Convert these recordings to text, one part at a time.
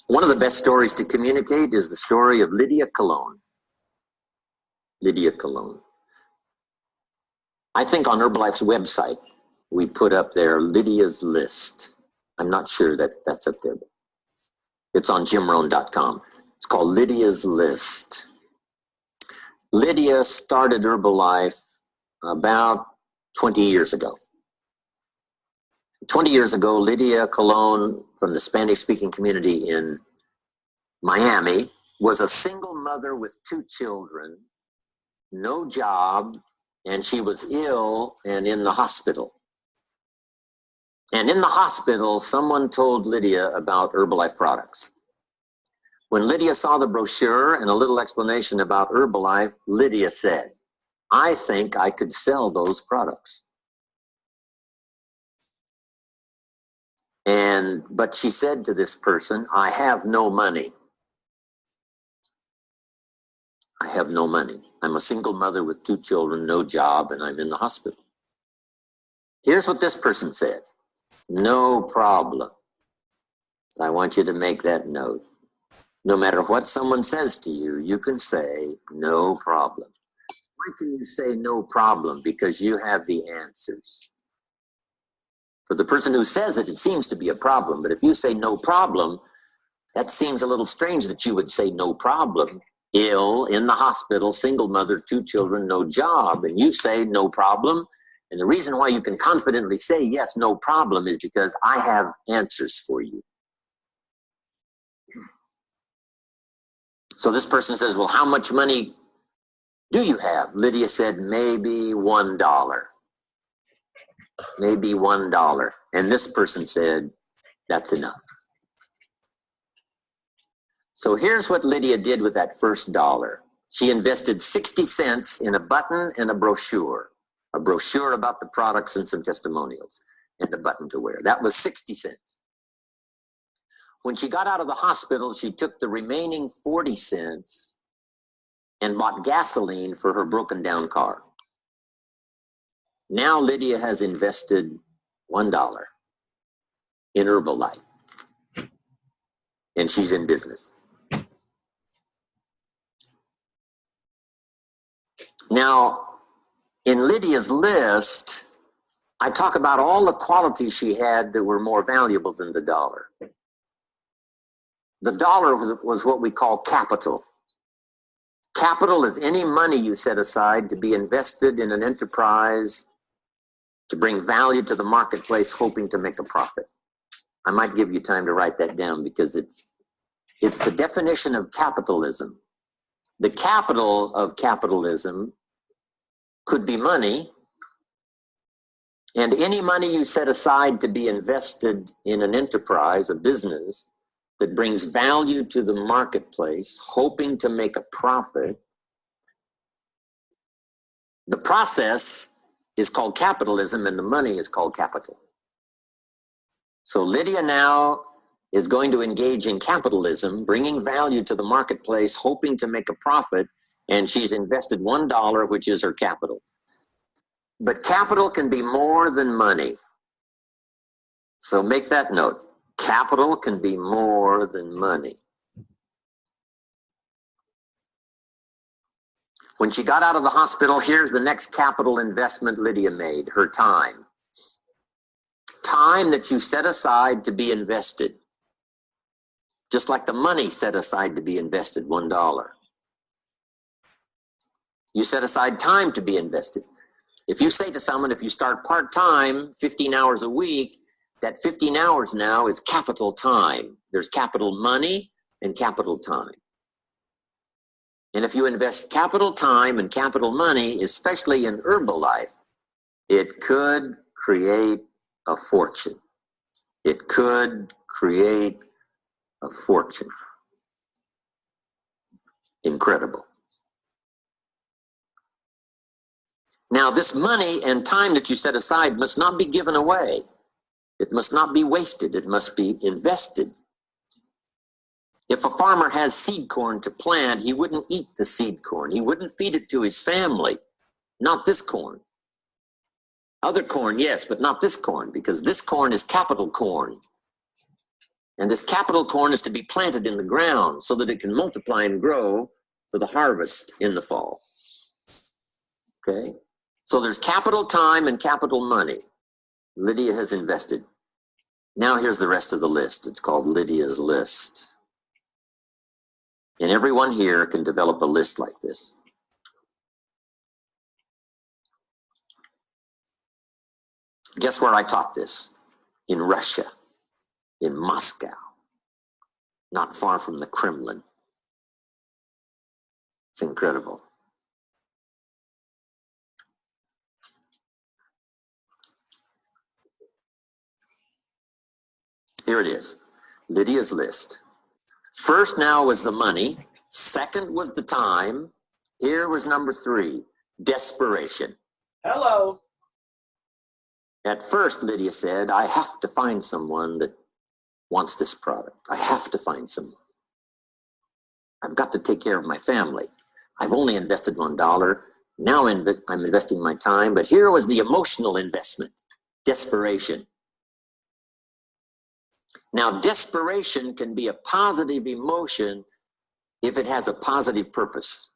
One of the best stories to communicate is the story of Lydia Cologne. Lydia Cologne. I think on Herbalife's website, we put up there Lydia's list. I'm not sure that that's up there. It's on jimrohn.com. It's called Lydia's List. Lydia started Herbalife about 20 years ago. 20 years ago, Lydia Cologne from the Spanish-speaking community in Miami was a single mother with 2 children, no job, and she was ill and in the hospital. And in the hospital, someone told Lydia about Herbalife products. When Lydia saw the brochure and a little explanation about Herbalife, Lydia said, "I think I could sell those products." But she said to this person, "I have no money. I have no money. I'm a single mother with 2 children, no job, and I'm in the hospital." Here's what this person said. "No problem." So I want you to make that note. No matter what someone says to you, you can say, "No problem." Why can you say no problem? Because you have the answers. For the person who says it, it seems to be a problem. But if you say no problem, that seems a little strange that you would say no problem. Ill, in the hospital, single mother, 2 children, no job. And you say no problem. And the reason why you can confidently say, yes, no problem, is because I have answers for you. So this person says, well, how much money do you have? Lydia said, maybe $1. Maybe $1. And this person said, that's enough. So here's what Lydia did with that first dollar. She invested 60 cents in a button and a brochure about the products and some testimonials, and a button to wear. That was 60 cents. When she got out of the hospital, she took the remaining 40 cents and bought gasoline for her broken down car. Now Lydia has invested $1 in Herbalife, and she's in business. Now, in Lydia's list, I talk about all the qualities she had that were more valuable than the dollar. The dollar was what we call capital. Capital is any money you set aside to be invested in an enterprise to bring value to the marketplace, hoping to make a profit. I might give you time to write that down because it's the definition of capitalism. The capital of capitalism could be money, and any money you set aside to be invested in an enterprise, a business, that brings value to the marketplace, hoping to make a profit. The process is called capitalism, and the money is called capital. So Lydia now is going to engage in capitalism, bringing value to the marketplace, hoping to make a profit, and she's invested $1, which is her capital. But capital can be more than money. So make that note. Capital can be more than money. When she got out of the hospital, here's the next capital investment Lydia made, her time. Time that you set aside to be invested. Just like the money set aside to be invested, $1. You set aside time to be invested. If you say to someone, if you start part-time, 15 hours a week, that 15 hours now is capital time. There's capital money and capital time. And if you invest capital time and capital money, especially in Herbalife, it could create a fortune. It could create a fortune. Incredible. Now, this money and time that you set aside must not be given away. It must not be wasted. It must be invested. If a farmer has seed corn to plant, he wouldn't eat the seed corn. He wouldn't feed it to his family. Not this corn. Other corn, yes, but not this corn, because this corn is capital corn. And this capital corn is to be planted in the ground so that it can multiply and grow for the harvest in the fall. Okay? So there's capital time and capital money. Lydia has invested. Now here's the rest of the list. It's called Lydia's list. And everyone here can develop a list like this. Guess where I taught this? In Russia, in Moscow, not far from the Kremlin. It's incredible. Here it is, Lydia's list. First now was the money. Second was the time. Here was number 3, desperation. Hello. At first, Lydia said, I have to find someone that wants this product. I have to find someone. I've got to take care of my family. I've only invested $1. Now I'm investing my time, but here was the emotional investment, desperation. Now, desperation can be a positive emotion if it has a positive purpose.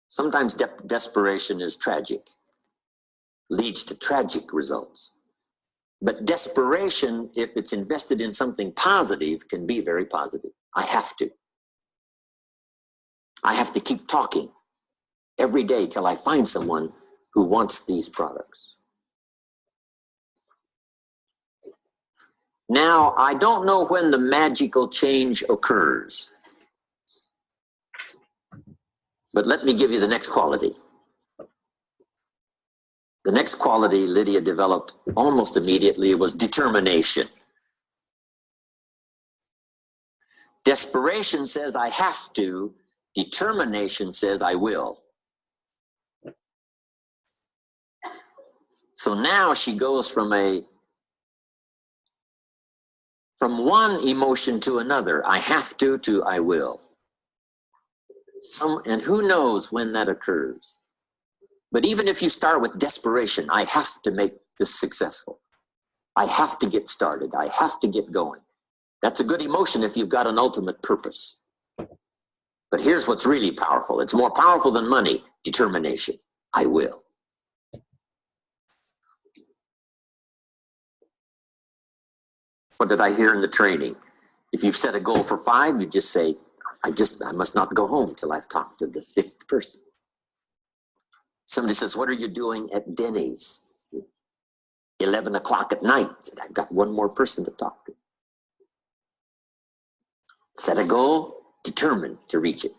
Sometimes desperation is tragic, leads to tragic results. But desperation, if it's invested in something positive, can be very positive. I have to. I have to keep talking every day till I find someone who wants these products. Now, I don't know when the magical change occurs, but let me give you the next quality. The next quality Lydia developed almost immediately was determination. Desperation says I have to, determination says I will. So now she goes from one emotion to another, I have to I will. And who knows when that occurs? But even if you start with desperation, I have to make this successful. I have to get started. I have to get going. That's a good emotion if you've got an ultimate purpose. But here's what's really powerful. It's more powerful than money, determination. I will. What did I hear in the training? If you've set a goal for 5, you just say, I must not go home till I've talked to the 5th person. Somebody says, what are you doing at Denny's? 11 o'clock at night. I said, I've got one more person to talk to. Set a goal, determined to reach it.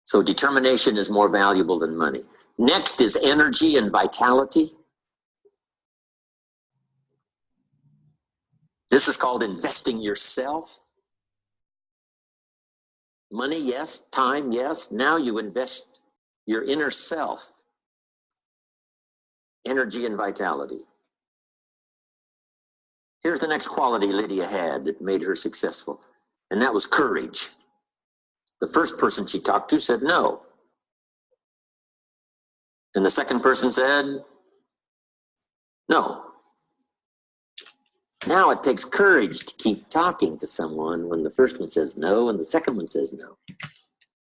So determination is more valuable than money. Next is energy and vitality. This is called investing yourself. Money, yes. Time, yes. Now you invest your inner self, energy and vitality. Here's the next quality Lydia had that made her successful, and that was courage. The first person she talked to said no. And the second person said no. Now it takes courage to keep talking to someone when the first one says no and the second one says no.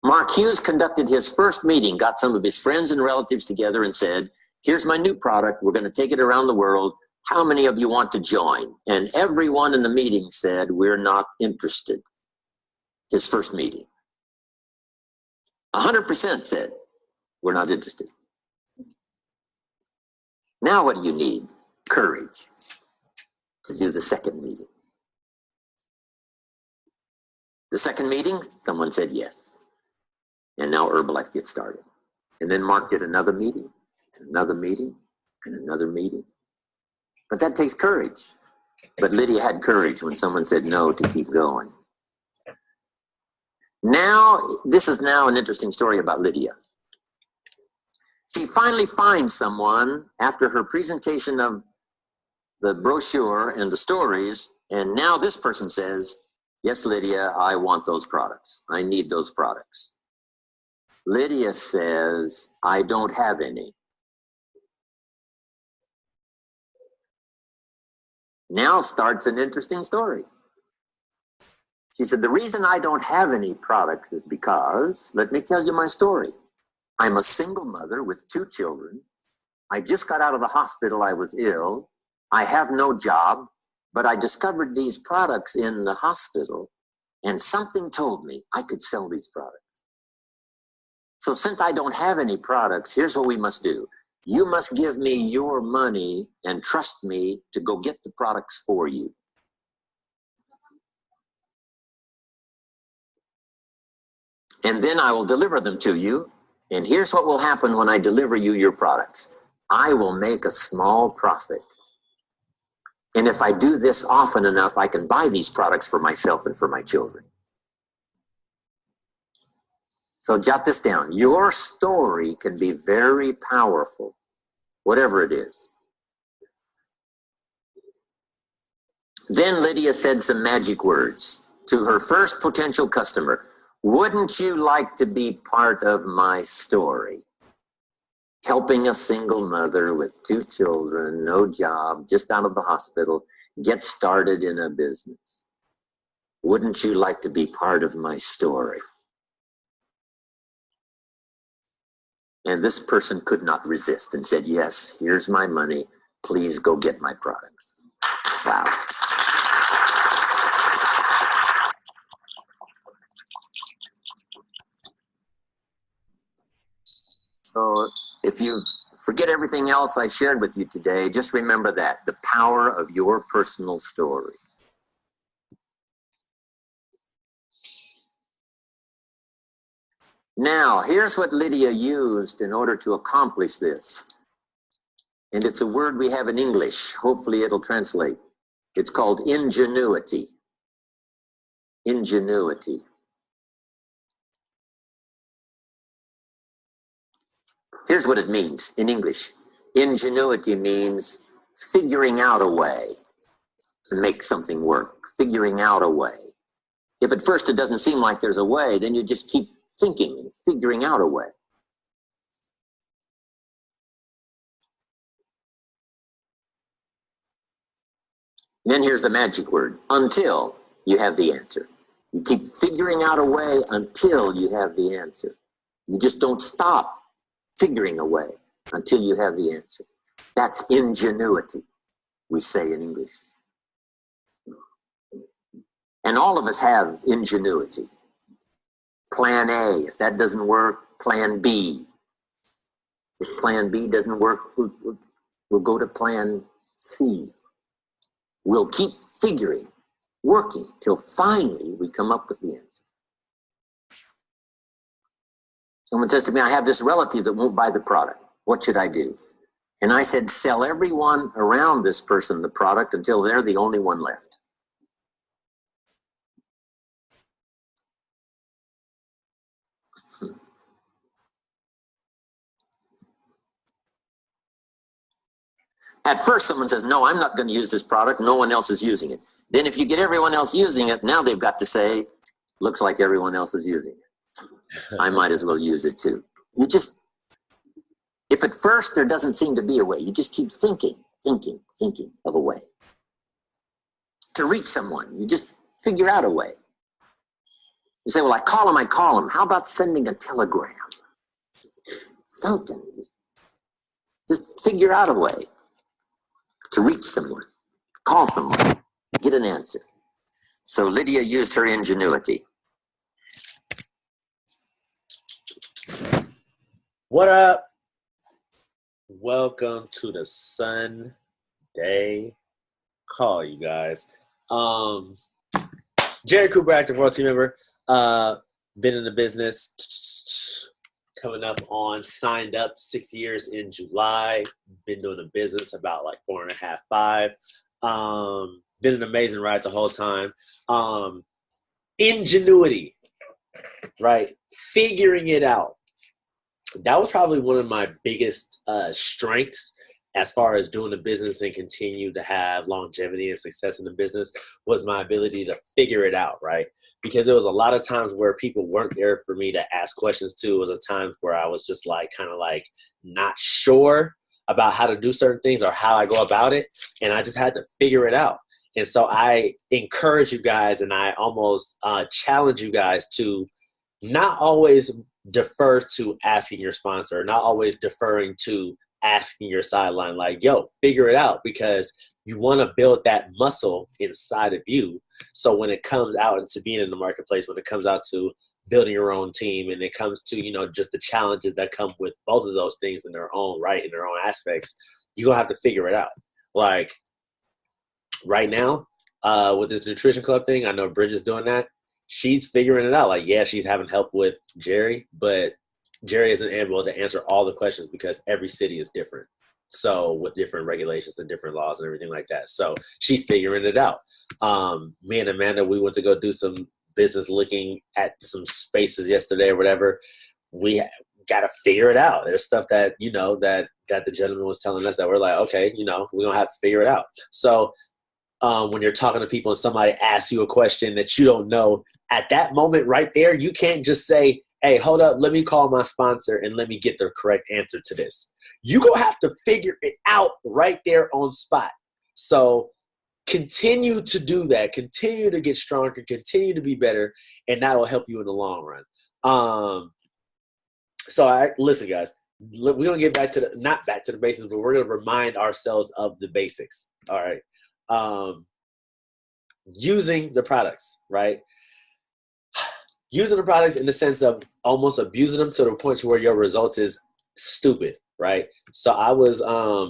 Mark Hughes conducted his first meeting, got some of his friends and relatives together and said, here's my new product. We're going to take it around the world. How many of you want to join? And everyone in the meeting said, we're not interested. His first meeting. 100% said, we're not interested. Now what do you need? Courage to do the second meeting. The second meeting, someone said yes. And now Herbalife gets started. And then Mark did another meeting, and another meeting, and another meeting. But that takes courage. But Lydia had courage when someone said no to keep going. Now, this is now an interesting story about Lydia. She finally finds someone after her presentation of the brochure and the stories, and now this person says, yes, Lydia, I want those products. I need those products. Lydia says, I don't have any. Now starts an interesting story. She said, the reason I don't have any products is because, let me tell you my story. I'm a single mother with 2 children. I just got out of the hospital. I was ill. I have no job, but I discovered these products in the hospital, and something told me I could sell these products. So since I don't have any products, here's what we must do. You must give me your money and trust me to go get the products for you. And then I will deliver them to you. And here's what will happen when I deliver you your products. I will make a small profit. And if I do this often enough, I can buy these products for myself and for my children. So jot this down. Your story can be very powerful, whatever it is. Then Lydia said some magic words to her first potential customer. Wouldn't you like to be part of my story? Helping a single mother with 2 children, no job, just out of the hospital, get started in a business. Wouldn't you like to be part of my story? And this person could not resist and said, yes, here's my money. Please go get my products. Wow. So if you forget everything else I shared with you today, just remember that, the power of your personal story. Now, here's what Lydia used in order to accomplish this. And it's a word we have in English. Hopefully it'll translate. It's called ingenuity. Ingenuity. Here's what it means in English. Ingenuity means figuring out a way to make something work, figuring out a way. If at first it doesn't seem like there's a way, then you just keep thinking and figuring out a way. Then here's the magic word, until you have the answer. You keep figuring out a way until you have the answer. You just don't stop figuring a way until you have the answer. That's ingenuity, we say in English. And all of us have ingenuity. Plan A, if that doesn't work, plan B. If plan B doesn't work, we'll go to plan C. We'll keep figuring, working, till finally we come up with the answer. Someone says to me, I have this relative that won't buy the product. What should I do? And I said, sell everyone around this person the product until they're the only one left. At first, someone says, no, I'm not going to use this product. No one else is using it. Then if you get everyone else using it, now they've got to say, looks like everyone else is using it. I might as well use it too. You just, if at first there doesn't seem to be a way, you just keep thinking of a way. To reach someone, you just figure out a way. You say, well, I call him. How about sending a telegram? Something. Just figure out a way to reach someone, call someone, get an answer. So Lydia used her ingenuity. What up? Welcome to the Sunday call, you guys. Jerry Cooper, active world team member. Been in the business coming up on, signed up 6 years in July. Been doing the business about like 4.5, 5. Been an amazing ride the whole time. Ingenuity, right? Figuring it out. That was probably one of my biggest strengths as far as doing the business and continue to have longevity and success in the business, was my ability to figure it out, right? Because there was a lot of times where people weren't there for me to ask questions to. It was a times where I was just like, kind of like not sure. about how to do certain things or how I go about it. And I just had to figure it out. And so I encourage you guys, and I almost challenge you guys to not always defer to asking your sponsor, not always deferring to asking your sideline, like, yo, figure it out, because you want to build that muscle inside of you. So when it comes out into being in the marketplace, when it comes out to building your own team, and it comes to, you know, just the challenges that come with both of those things in their own right, in their own aspects, you're going to have to figure it out. Like right now, with this nutrition club thing, I know Bridget's doing that. She's figuring it out. Like, yeah, she's having help with Jerry, but Jerry isn't able to answer all the questions because every city is different. So with different regulations and different laws and everything like that. So she's figuring it out. Me and Amanda, we went to go do some business looking at some spaces yesterday or whatever. We got to figure it out. There's stuff that, you know, that the gentleman was telling us that we're like, okay, you know, we're going to have to figure it out. So when you're talking to people and somebody asks you a question that you don't know, at that moment right there, you can't just say, hey, hold up, let me call my sponsor and let me get the correct answer to this. You're going to have to figure it out right there on spot. So continue to do that. Continue to get stronger. Continue to be better, and that will help you in the long run. Listen, guys, we're going to get back to not back to the basics, but we're going to remind ourselves of the basics. All right. Using the products, right? Using the products in the sense of almost abusing them to the point to where your results is stupid, right? So I was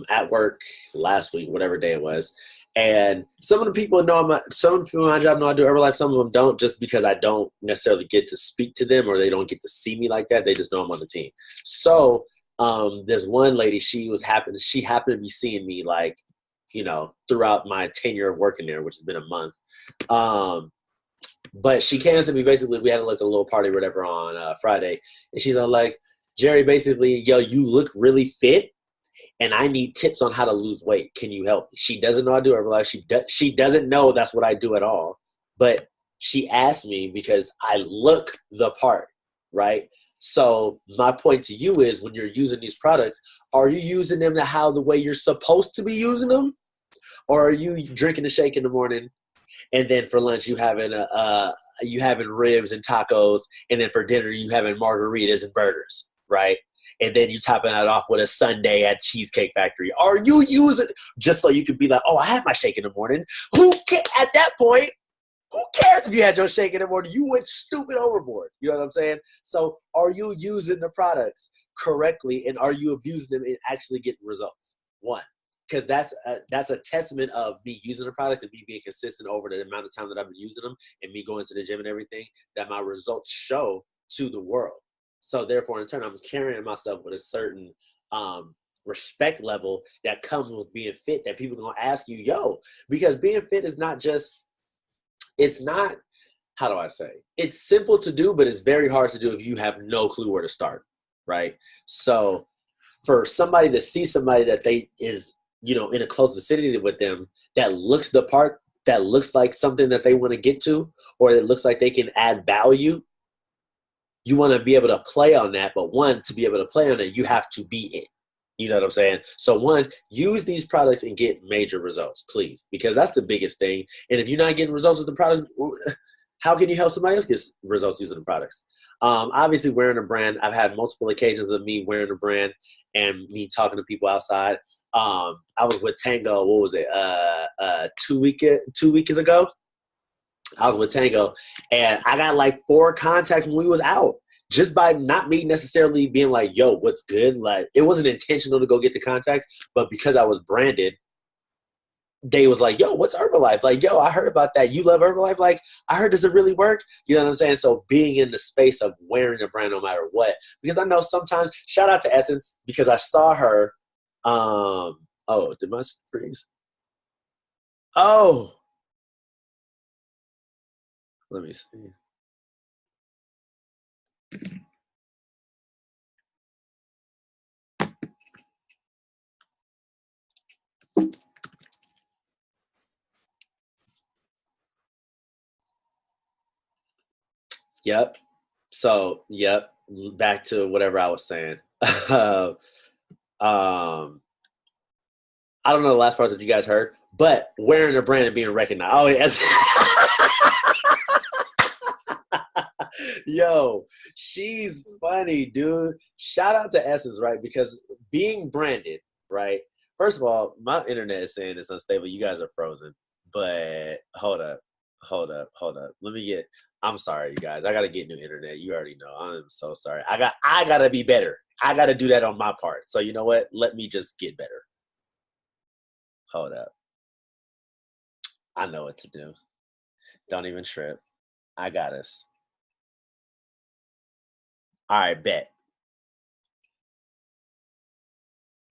at work last week, whatever day it was, and some of the people know some of the people in my job know I do Herbalife. Some of them don't, just because I don't necessarily get to speak to them, or they don't get to see me like that. They just know I'm on the team. So there's one lady, she happened to be seeing me, like, you know, throughout my tenure of working there, which has been a month. But she came to me, basically, we had like a little party or whatever on Friday. And she's like, Jerry, basically, yo, you look really fit, and I need tips on how to lose weight. Can you help me? She doesn't know I do Herbalife. She doesn't know that's what I do at all. But she asked me because I look the part, right? So my point to you is, when you're using these products, are you using them the way you're supposed to be using them? Or are you drinking a shake in the morning, and then for lunch you having ribs and tacos, and then for dinner you having margaritas and burgers, right? And then you topping that off with a sundae at Cheesecake Factory? Are you using just so you could be like, oh, I had my shake in the morning? At that point, who cares if you had your shake in the morning? You went stupid overboard. You know what I'm saying? So are you using the products correctly, and are you abusing them and actually getting results? One. Because that's a testament of me using the products and me being consistent over the amount of time that I've been using them, and me going to the gym and everything, that my results show to the world. So therefore, in turn, I'm carrying myself with a certain respect level that comes with being fit, that people are going to ask you, yo, because being fit is not just, it's not, how do I say? It's simple to do, but it's very hard to do if you have no clue where to start, right? So for somebody to see somebody that they is, you know, in a close vicinity with them, that looks the part, that looks like something that they want to get to, or it looks like they can add value, you want to be able to play on that. But one, to be able to play on it, you have to be it. You know what I'm saying? So one, use these products and get major results, please, because that's the biggest thing. And if you're not getting results with the products, how can you help somebody else get results using the products? Obviously, wearing a brand, I've had multiple occasions of me wearing a brand and me talking to people outside. I was with Tango, what was it, 2 weeks ago? I was with Tango, and I got like 4 contacts when we was out, just by not me necessarily being like, yo, what's good? Like, it wasn't intentional to go get the contacts, but because I was branded, they was like, yo, what's Herbalife? Like, yo, I heard about that. You love Herbalife? Like, I heard, does it really work? You know what I'm saying? So being in the space of wearing a brand no matter what, because I know sometimes, shout out to Essence, because I saw her, oh, did my freeze? Oh, let me see. Yep. So, yep. Back to whatever I was saying. um, I don't know the last part that you guys heard, but wearing a brand and being recognized. Oh, yes. Yo, she's funny, dude. Shout out to Essence, right? Because being branded, right? First of all, my internet is saying it's unstable. You guys are frozen. But hold up. I'm sorry, you guys. I gotta get new internet. You already know. I'm so sorry. I gotta be better. I gotta do that on my part. So you know what? Let me just get better. Hold up. I know what to do. Don't even trip. I got us. All right, bet.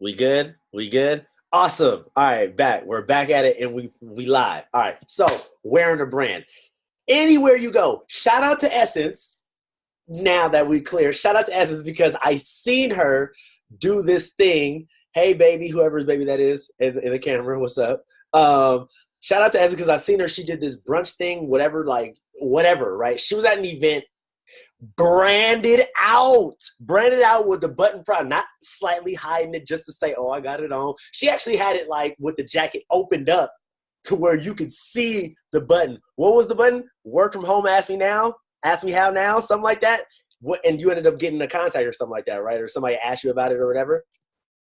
We good? We good? Awesome. All right, back. We're back at it and we live. All right. So wearing a brand. Anywhere you go, shout out to Essence. Now that we clear, shout out to Essence because I seen her do this thing. Hey baby, whoever's baby that is in the camera, what's up? Shout out to Essence because I seen her. She did this brunch thing, whatever, right? She was at an event branded out with the button prop, not slightly hiding it just to say, oh, I got it on. She actually had it like with the jacket opened up to where you could see the button. What was the button? Work from home, ask me now, ask me how now, something like that. And you ended up getting a contact or something like that, right? Or somebody asked you about it or whatever.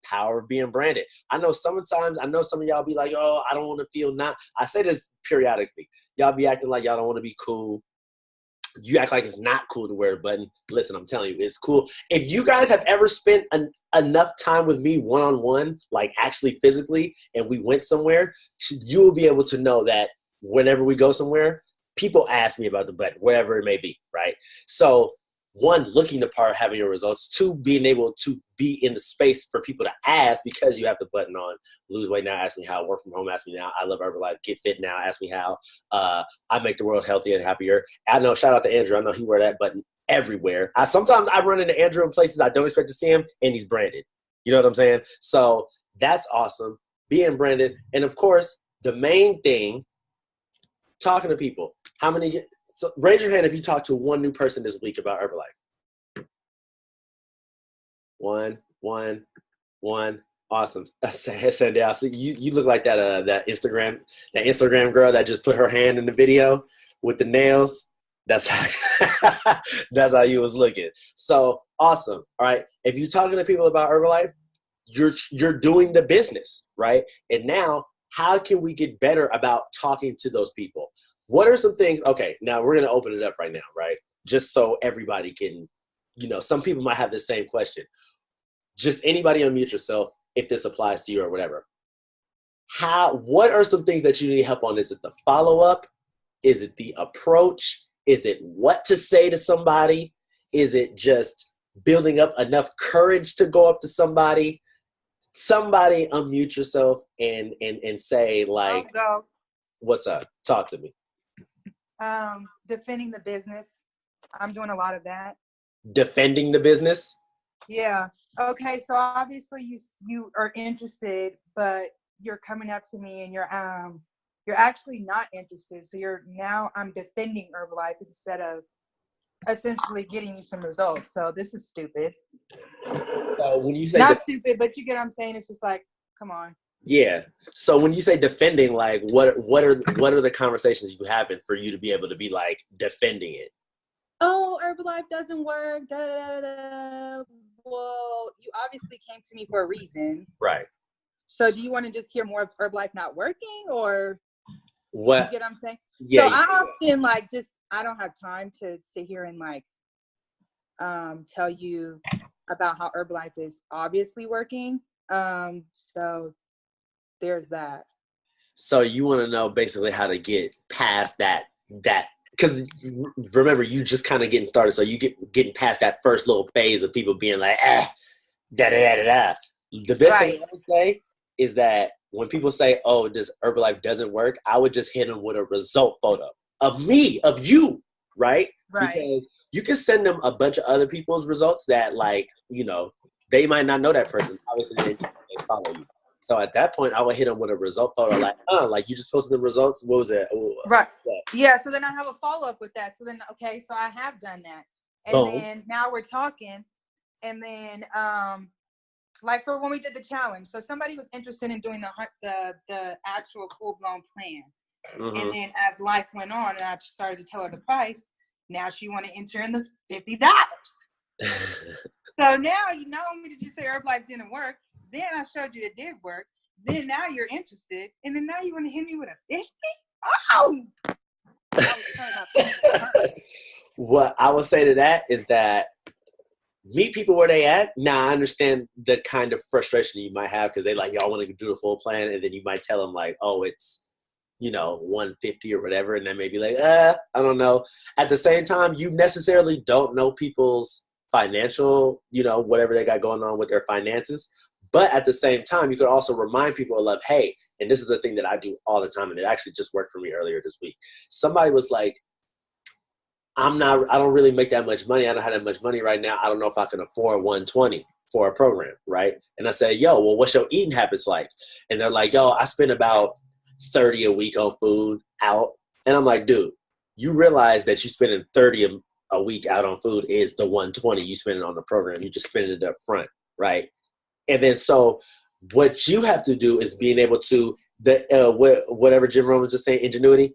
Power of being branded. I know sometimes, some of y'all be like, oh, I don't want to feel not. I say this periodically. Y'all be acting like y'all don't want to be cool. You act like it's not cool to wear a button. Listen, I'm telling you, it's cool. If you guys have ever spent enough time with me one-on-one, like actually physically, and we went somewhere, you will be able to know that whenever we go somewhere, people ask me about the button, wherever it may be, right? So one, looking the part, having your results. Two, being able to be in the space for people to ask because you have the button on. Lose weight now, ask me how. Work from home, ask me now. I love Herbalife. Get fit now, ask me how. I make the world healthier and happier. I know, shout out to Andrew. I know he wear that button everywhere. Sometimes I run into Andrew in places I don't expect to see him, and he's branded. You know what I'm saying? So that's awesome. Being branded. And, of course, the main thing, talking to people. How many – so raise your hand if you talk to one new person this week about Herbalife. One. Awesome. Sandel, so you look like that Instagram girl that just put her hand in the video with the nails. That's how you was looking. So awesome. All right. If you're talking to people about Herbalife, you're doing the business, right? And now, how can we get better about talking to those people? What are some things? Okay, now we're going to open it up right now, right? Just so everybody can, some people might have the same question. Just anybody unmute yourself if this applies to you or whatever. What are some things that you need help on? Is it the follow-up? Is it the approach? Is it what to say to somebody? Is it just building up enough courage to go up to somebody? Somebody unmute yourself and say, like, I'll go. What's up? Talk to me. Defending the business. I'm doing a lot of that. Defending the business? Yeah. Okay. So obviously you are interested, but you're coming up to me and you're actually not interested. So I'm defending Herbalife instead of essentially getting you some results. So this is stupid. So when you say not stupid, but you get what I'm saying. It's just like, come on. Yeah. So when you say defending, like what are the conversations you having for you to be able to be like defending it? Oh, Herbalife doesn't work. Da, da, da. Well, you obviously came to me for a reason. Right. So do you want to just hear more of Herbalife not working or what? You get what I'm saying? Yeah. So I often I don't have time to sit here and tell you about how Herbalife is obviously working. So there's that. So you want to know basically how to get past that because remember, you just kind of getting started. So you getting past that first little phase of people being like, da da da da da. The best thing I would say is that when people say, oh, this Herbalife doesn't work, I would just hit them with a result photo of me, of you, right? Because you can send them a bunch of other people's results that, like, they might not know that person. Obviously, they follow you. So at that point, I would hit them with a result photo, like you just posted the results. What was it? Right. Yeah. So then I have a follow up with that. So then, okay, so I have done that, and then now we're talking, and then like for when we did the challenge. So somebody was interested in doing the actual full blown plan, and then as life went on, and I started to tell her the price. Now she want to enter in the $50. So now you not only did you say Herbalife didn't work, then I showed you it did work. Then now you're interested, and then now you want to hit me with a 50? Oh! What I would say to that is that meet people where they at. Now I understand the kind of frustration you might have because they like, y'all want to do a full plan, and then you might tell them like, oh, it's 150 or whatever, and then maybe like, I don't know. At the same time, you necessarily don't know people's financial, whatever they got going on with their finances. But at the same time, you could also remind people of, hey, and this is the thing that I do all the time, and it actually just worked for me earlier this week. Somebody was like, I don't really make that much money. I don't have that much money right now. I don't know if I can afford 120 for a program, right? And I said, yo, well, what's your eating habits like? And they're like, yo, I spend about 30 a week on food out. And I'm like, dude, you realize that you spending 30 a week out on food is the 120 you spend it on the program. You just spend it up front, right? And then so what you have to do is being able to, whatever Jim Rohn was just saying, ingenuity,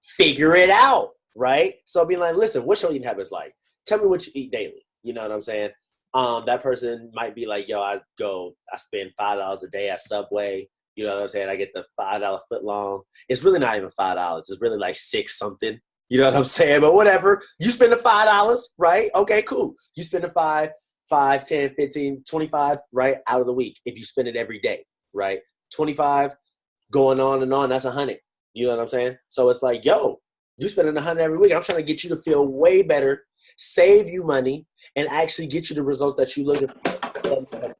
figure it out, right? So being like, listen, what's your eating habits like? Tell me what you eat daily. You know what I'm saying? That person might be like, yo, I spend $5 a day at Subway. You know what I'm saying? I get the $5 foot long. It's really not even $5. It's really like six something. You know what I'm saying? But whatever. You spend the $5, right? Okay, cool. You spend the 5, 10, 15, 25, right? Out of the week. If you spend it every day, right? 25 going on and on, that's 100. You know what I'm saying? So it's like, yo, you spending 100 every week. I'm trying to get you to feel way better, save you money, and actually get you the results that you're looking for.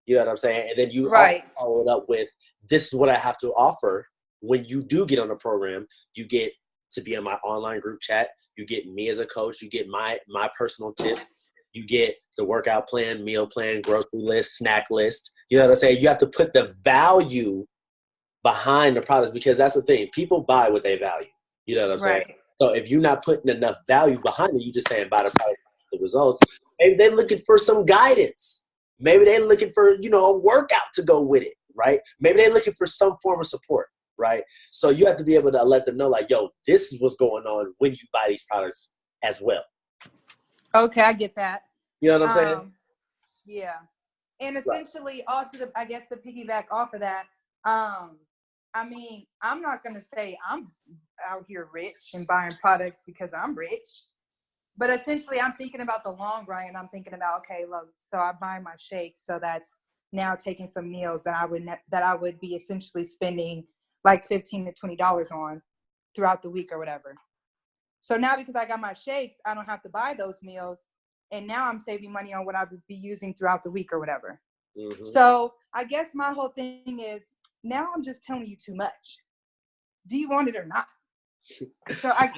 You know what I'm saying? And then you also follow it up with, this is what I have to offer. When you do get on the program, you get to be in my online group chat. You get me as a coach. You get my personal tips. You get the workout plan, meal plan, grocery list, snack list. You know what I'm saying? You have to put the value behind the products, because that's the thing. People buy what they value. You know what I'm saying? So if you're not putting enough value behind it, you just saying buy the product, the results. Maybe they're looking for some guidance. Maybe they're looking for, a workout to go with it, right? Maybe they're looking for some form of support, right? So you have to be able to let them know, like, yo, this is what's going on when you buy these products as well. Okay, I get that. You know what I'm saying? Yeah. And essentially, also, I guess to piggyback off of that, I mean, I'm not going to say I'm out here rich and buying products because I'm rich. But essentially, I'm thinking about the long run, and I'm thinking about, okay, look, so I buy my shakes, so that's now taking some meals that I would be essentially spending like $15 to $20 on throughout the week or whatever. So now, because I got my shakes, I don't have to buy those meals, and now I'm saving money on what I would be using throughout the week or whatever. Mm-hmm. So I guess my whole thing is, now I'm just telling you too much. Do you want it or not? So I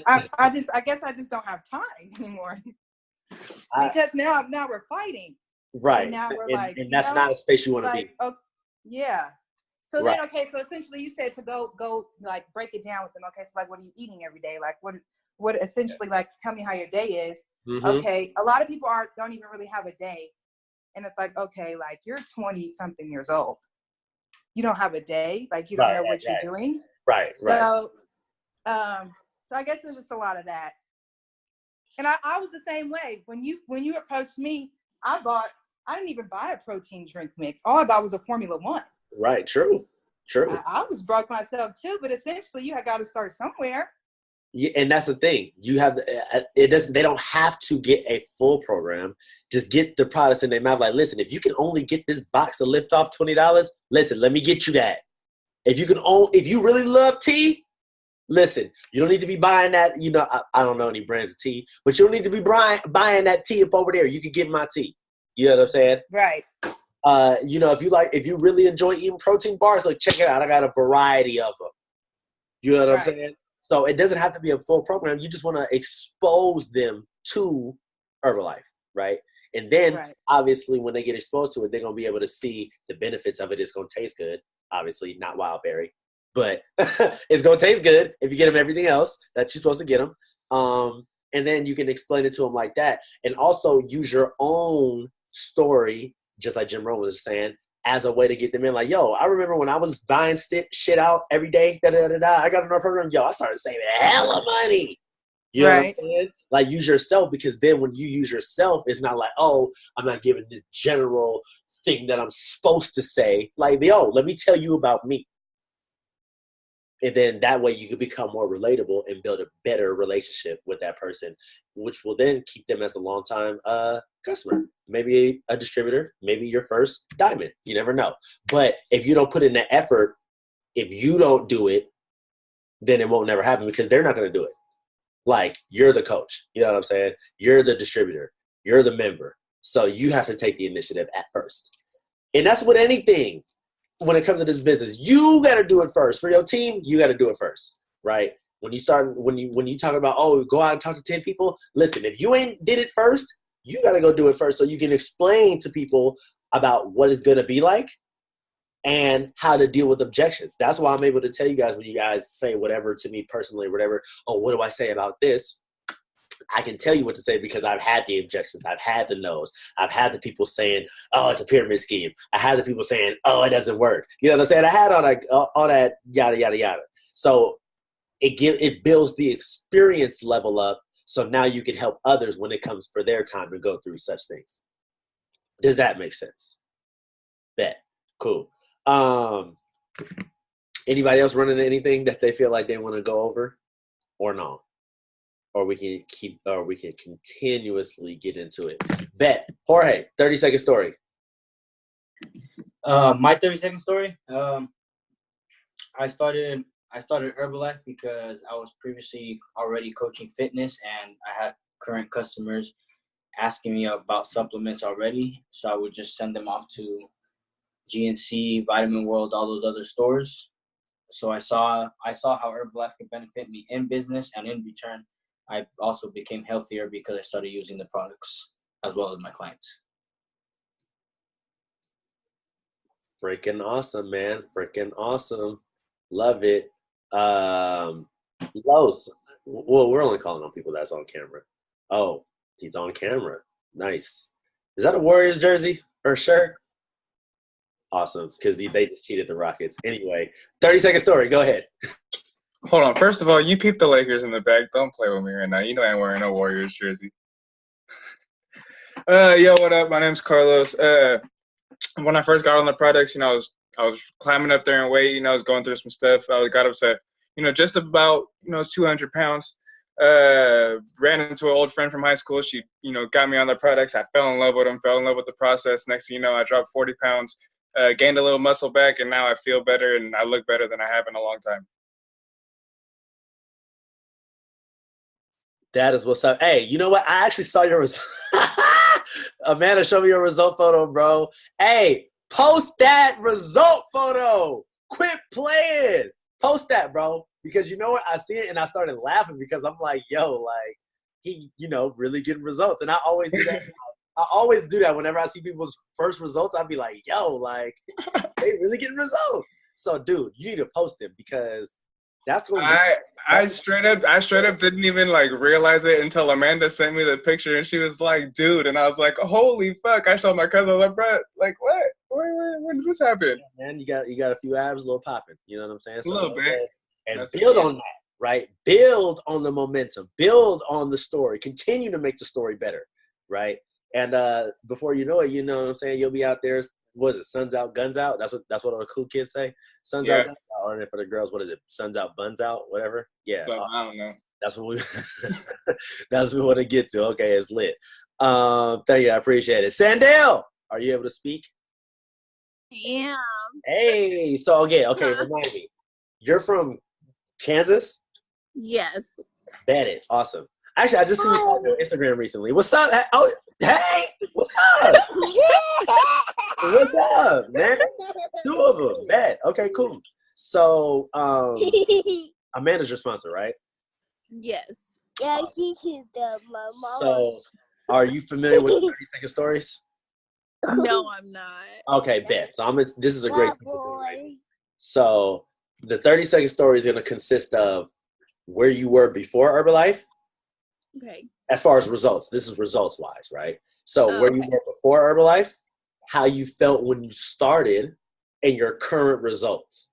guess I just don't have time anymore, because now we're fighting, right? And now we're and that's not a space you want to be. Oh, yeah. So then, okay, so essentially you said to go like break it down with them. Okay, so like, what are you eating every day? Like, what essentially, like, tell me how your day is. Mm-hmm. Okay, a lot of people don't even really have a day, and it's like, okay, like, you're 20 something years old, you don't have a day, like, you don't know what you're doing, right? So I guess there's just a lot of that. And I was the same way. When you approached me, I didn't even buy a protein drink mix. All I bought was a Formula One. Right. True. I was broke myself too, but essentially you got to start somewhere. Yeah, and that's the thing. You have they don't have to get a full program. Just get the products in their mouth. Like, listen, if you can only get this box of Lift Off $20, listen, let me get you that. If you really love tea, listen, you don't need to be buying that. I don't know any brands of tea, but you don't need to be buying that tea up over there. You can get my tea. You know what I'm saying? Right. If you really enjoy eating protein bars, like, check it out. I got a variety of them. You know what I'm saying? So it doesn't have to be a full program. You just want to expose them to Herbalife, right? And then, obviously, when they get exposed to it, they're going to be able to see the benefits of it. It's going to taste good. Obviously, not wild berry. But it's going to taste good if you get them everything else that you're supposed to get them. And then you can explain it to them like that. And also use your own story just like Jim Rohn was saying, as a way to get them in. Like, yo, I remember when I was buying shit out every day, I got another program, yo, I started saving hella money. You know what I'm saying? Like, use yourself, because then when you use yourself, it's not like, oh, I'm not giving this general thing that I'm supposed to say. Like, yo, let me tell you about me. And then that way you can become more relatable and build a better relationship with that person, which will then keep them as a long-time customer. Maybe a distributor, maybe your first diamond. You never know. But if you don't put in the effort, if you don't do it, then it won't never happen, because they're not going to do it. Like, you're the coach. You know what I'm saying? You're the distributor. You're the member. So you have to take the initiative at first. And that's with anything. When it comes to this business, you got to do it first. For your team, you got to do it first, right? When you talk about, oh, go out and talk to 10 people, listen, if you ain't did it first, you got to go do it first, so you can explain to people about what it's going to be like and how to deal with objections. That's why I'm able to tell you guys, when you guys say whatever to me personally, whatever, oh, what do I say about this? I can tell you what to say, because I've had the objections. I've had the no's. I've had the people saying, oh, it's a pyramid scheme. I had the people saying, oh, it doesn't work. You know what I'm saying? I had all that yada, yada, yada. So it builds the experience level up, so now you can help others when it comes for their time to go through such things. Does that make sense? Bet. Cool. Anybody else running anything that they feel like they want to go over, or no? Or we can continuously get into it. Bet. Jorge, 30-second story. My 30-second story. I started Herbalife because I was previously already coaching fitness, and I had current customers asking me about supplements already. So I would just send them off to GNC, Vitamin World, all those other stores. So I saw how Herbalife could benefit me in business, and in return, I also became healthier because I started using the products as well as my clients. Freaking awesome, man. Freaking awesome. Love it. Los. Well, we're only calling on people that's on camera. Oh, he's on camera. Nice. Is that a Warriors jersey or shirt? Awesome, because they just cheated the Rockets. Anyway, 30-second story. Go ahead. Hold on. First of all, you peep the Lakers in the back. Don't play with me right now. You know I ain't wearing no Warriors jersey. Yo, what up? My name's Carlos. When I first got on the products, I was climbing up there in weight. I was going through some stuff. I got upset. Just about 200 pounds. Ran into an old friend from high school. She got me on the products. I fell in love with them. Fell in love with the process. Next thing you know, I dropped 40 pounds. Gained a little muscle back, and now I feel better and I look better than I have in a long time. That is what's up. Hey, you know what? I actually saw your result. Amanda, show me your result photo, bro. Hey, post that result photo. Quit playing. Post that, bro. Because you know what? I see it and I started laughing, because I'm like, yo, like, he, really getting results. And I always do that. I always do that whenever I see people's first results. I'd be like, yo, like, they really getting results. So, dude, you need to post them, because that's what I straight up didn't even realize it until Amanda sent me the picture, and she was like, dude, and I was like, holy fuck. I showed my cousin. I was like, bro, like, what? When did this happen? Yeah, man, you got a few abs, a little popping. You know what I'm saying? So a little bit. And build on that, right? Build on the momentum. Build on the story. Continue to make the story better, right? And before you know it, you know what I'm saying, you'll be out there. What is it? Suns out, guns out. That's what all the cool kids say. Suns out, guns out. Or for the girls, what is it? Suns out, buns out, whatever. Yeah. So, I don't know. That's what we want to get to. Okay, it's lit. Thank you. I appreciate it. Sandale, are you able to speak? Yeah. Hey, so okay, remind me. You're from Kansas? Yes. Bet it. Awesome. Actually, I just seen you on your Instagram recently. What's up? Oh, hey, what's up? What's up, man? 2 of them. Bet. Okay, cool. So, Amanda's your sponsor, right? Yes. Yeah, she is the my mom. So, are you familiar with 30-second stories? No, I'm not. Okay, bet. So, this is a great thing to do, right? So, the 30-second story is going to consist of where you were before Herbalife. Okay. As far as results, this is results-wise, right? So, where you were before Herbalife how you felt when you started and your current results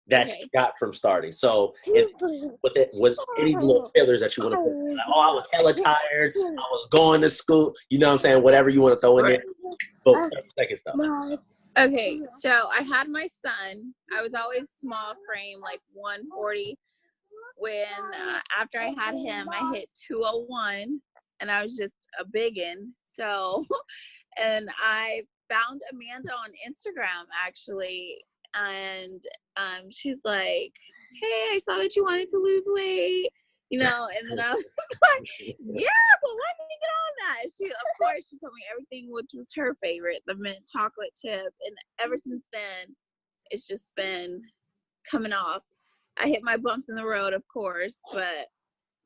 that you got from starting. So was any little failures that you want to put, like, oh, I was hella tired, I was going to school, you know what I'm saying, whatever you want to throw in there. But 30 seconds though. Okay, so I had my son. I was always small frame, like 140. When after I had him, I hit 201, and I was just a biggin. So, and I found Amanda on Instagram actually, and she's like, "Hey, I saw that you wanted to lose weight." You know, and then I was like, yeah, so let me get on that. She, of course, she told me everything which was her favorite, the mint chocolate chip. And ever since then, it's just been coming off. I hit my bumps in the road, of course, but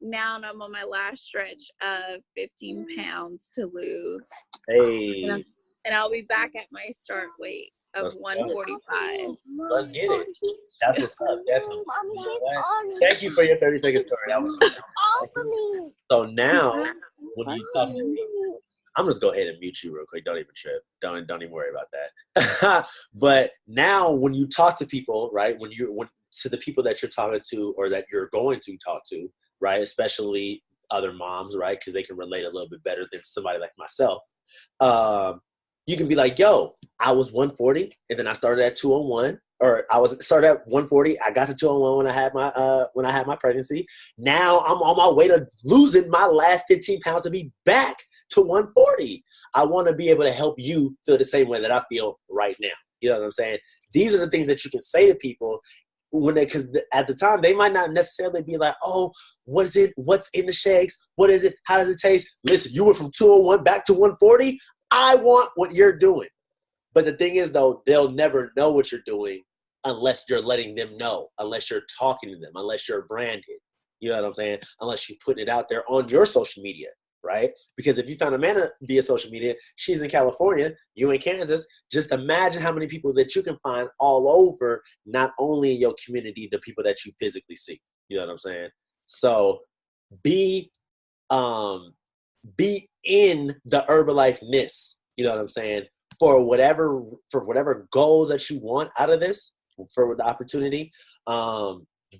now I'm on my last stretch of 15 pounds to lose. Hey. And I'll be back at my start weight of 145. Let's get it. That's what's up. Definitely. Thank you for your 30-second story. That was awesome. So now, when you talk to me, I'm just go ahead and mute you real quick. Don't even trip. Don't even worry about that. But now, when you talk to people, right? When to the people that you're talking to or that you're going to talk to, right? Especially other moms, right? Because they can relate a little bit better than somebody like myself. You can be like, yo, I was 140 and then I started at 201, or started at 140. I got to 201 when I had my pregnancy. Now I'm on my way to losing my last 15 pounds to be back to 140. I want to be able to help you feel the same way that I feel right now. You know what I'm saying? These are the things that you can say to people because at the time they might not necessarily be like, oh, what is it? What's in the shakes? What is it? How does it taste? Listen, you went from 201 back to 140. I want what you're doing. But the thing is, though, they'll never know what you're doing unless you're letting them know, unless you're talking to them, unless you're branded. You know what I'm saying? Unless you're putting it out there on your social media, right? Because if you found Amanda via social media, she's in California, you in Kansas, just imagine how many people that you can find all over, not only in your community, the people that you physically see. You know what I'm saying? So be in the Herbalife-ness, you know what I'm saying, for whatever goals that you want out of this, for the opportunity,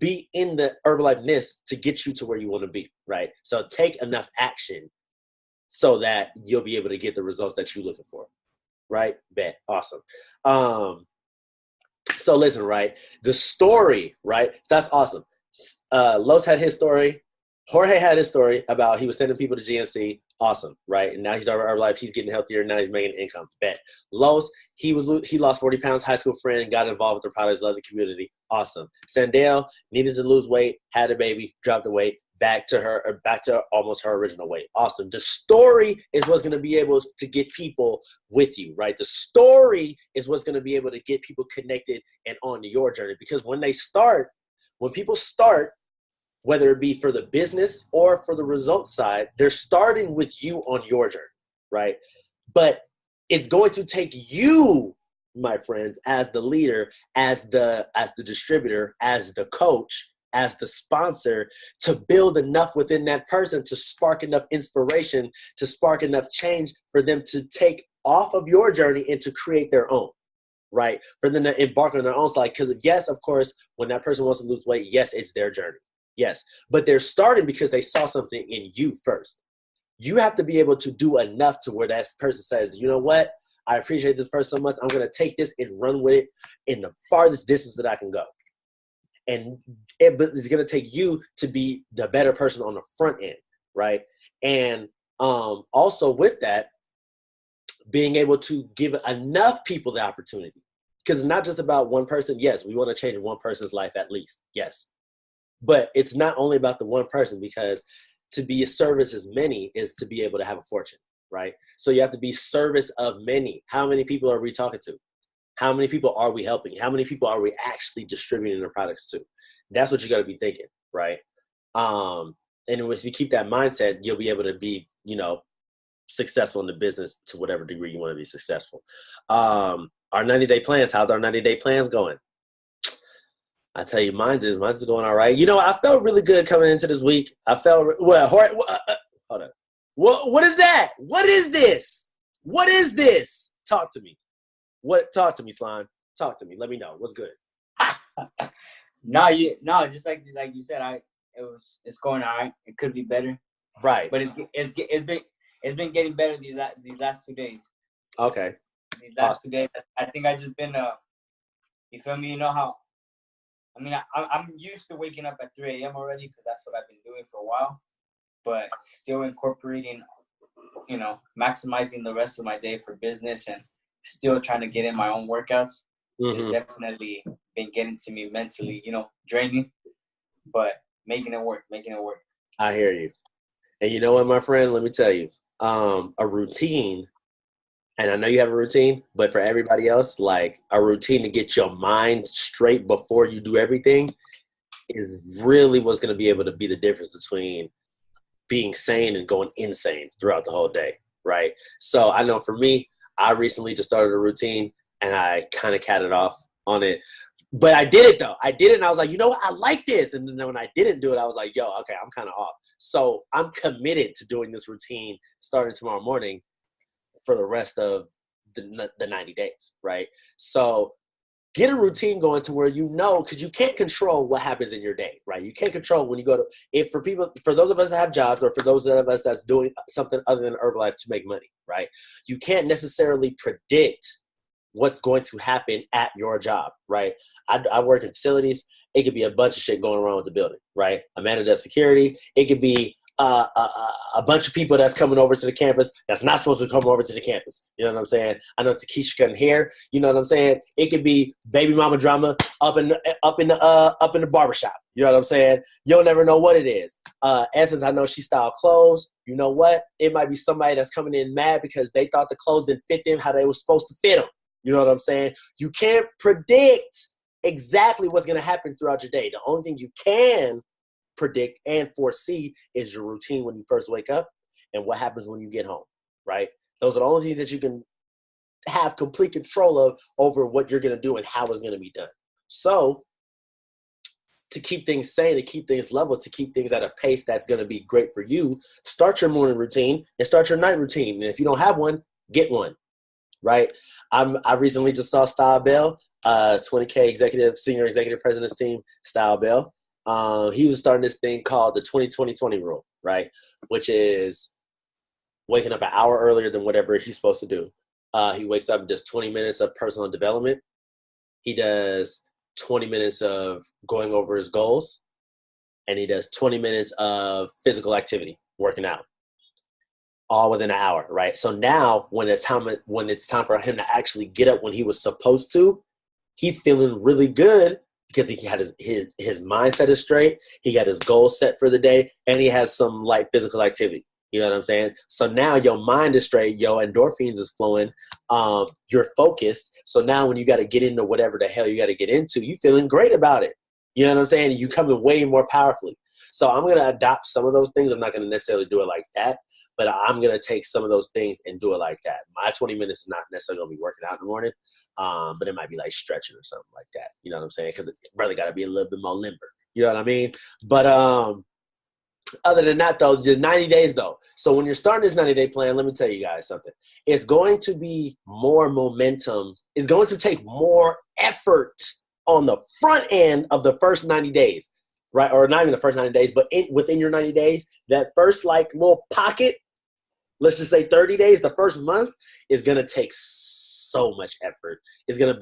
be in the Herbalife-ness to get you to where you want to be, right? So take enough action so that you'll be able to get the results that you're looking for, right? Bet. Awesome. So listen, right, the story, right, that's awesome. Los had his story. Jorge had his story about he was sending people to GNC. Awesome, right? And now he's over Herbalife. He's getting healthier. Now he's making income. Bet. Los, he lost 40 pounds. High school friend, got involved with the products, loved the community. Awesome. Sandale needed to lose weight, had a baby, dropped the weight, back to almost her original weight. Awesome. The story is what's going to be able to get people with you, right? The story is what's going to be able to get people connected and on your journey. Because when people start, whether it be for the business or for the results side, they're starting with you on your journey, right? But it's going to take you, my friends, as the leader, as the distributor, as the coach, as the sponsor, to build enough within that person to spark enough inspiration, to spark enough change for them to take off of your journey and to create their own, right? For them to embark on their own side. Because yes, of course, when that person wants to lose weight, yes, it's their journey. Yes, but they're starting because they saw something in you first. You have to be able to do enough to where that person says, you know what? I appreciate this person so much. I'm going to take this and run with it in the farthest distance that I can go. And it's going to take you to be the better person on the front end, right? And also with that, being able to give enough people the opportunity. Because it's not just about one person. Yes, we want to change one person's life at least. Yes. But it's not only about the one person, because to be a service as many is to be able to have a fortune, right? So you have to be service of many. How many people are we talking to? How many people are we helping? How many people are we actually distributing their products to? That's what you got to be thinking, right? And if you keep that mindset, you'll be able to be, successful in the business to whatever degree you want to be successful. Our 90-day plans, how's our 90-day plans going? I tell you, mine's is going all right. I felt really good coming into this week. Hold on. What is that? What is this? What is this? Talk to me. Talk to me, Slime. Talk to me. Let me know. What's good? No, just like you said, it's going all right. It could be better, Right. but it's been getting better these last 2 days. Okay. These last 2 days, I think I just been you feel me? You know how? I mean, I'm used to waking up at 3 a.m. already because that's what I've been doing for a while. But still incorporating, maximizing the rest of my day for business and still trying to get in my own workouts. It's definitely been getting to me mentally, draining, but making it work. I hear you. And you know what, my friend? Let me tell you, a routine, and I know you have a routine, but for everybody else, like a routine to get your mind straight before you do everything is really what's going to be able to be the difference between being sane and going insane throughout the whole day, right? So I know for me, I recently just started a routine and I kind of catted off on it. But I did it though. I did it and I was like, you know what? I like this. And then when I didn't do it, I was like, yo, okay, I'm kind of off. So I'm committed to doing this routine starting tomorrow morning for the rest of the 90 days, right? So get a routine going to where because you can't control what happens in your day, right? You can't control when you go to, for those of us that have jobs or for those of us that's doing something other than Herbalife to make money, right? You can't necessarily predict what's going to happen at your job, right? I work in facilities. It could be a bunch of shit going around with the building, right? A man that does security. It could be a bunch of people that's coming over to the campus that's not supposed to come over to the campus. You know what I'm saying? I know Takesha couldn't hear. You know what I'm saying? It could be baby mama drama up in the barbershop. You know what I'm saying? You'll never know what it is. Essence, I know she styled clothes. You know what? It might be somebody that's coming in mad because they thought the clothes didn't fit them how they were supposed to fit them. You know what I'm saying? You can't predict exactly what's going to happen throughout your day. The only thing you can predict and foresee is your routine when you first wake up and what happens when you get home, right? Those are the only things that you can have complete control of over what you're going to do and how it's going to be done. So to keep things sane, to keep things level, to keep things at a pace that's going to be great for you, start your morning routine and start your night routine. And if you don't have one, get one, right? I recently just saw Style Bell, 20K senior executive president's team, Style Bell. He was starting this thing called the 20-20-20 rule, right? Which is waking up an hour earlier than whatever he's supposed to do. He wakes up and does 20 minutes of personal development. He does 20 minutes of going over his goals. And he does 20 minutes of physical activity, working out, all within an hour, right? So now when it's time for him to actually get up when he was supposed to, he's feeling really good because he had his mindset is straight. He got his goals set for the day, and he has some light physical activity. You know what I'm saying? So now your mind is straight, your endorphins is flowing, you're focused. So now when you got to get into whatever the hell you got to get into, you feeling great about it. You know what I'm saying? You coming way more powerfully. So I'm going to adopt some of those things. I'm not going to necessarily do it like that, but I'm going to take some of those things and do it like that. My 20 minutes is not necessarily going to be working out in the morning, but it might be like stretching or something like that. You know what I'm saying? Because it's really got to be a little bit more limber. You know what I mean? But other than that, though, the 90 days, though. So when you're starting this 90-day plan, let me tell you guys something. It's going to be more momentum. It's going to take more effort on the front end of the first 90 days, right? Or not even the first 90 days, but within your 90 days, that first like little pocket, let's just say 30 days, the first month is going to take so much effort. It's going to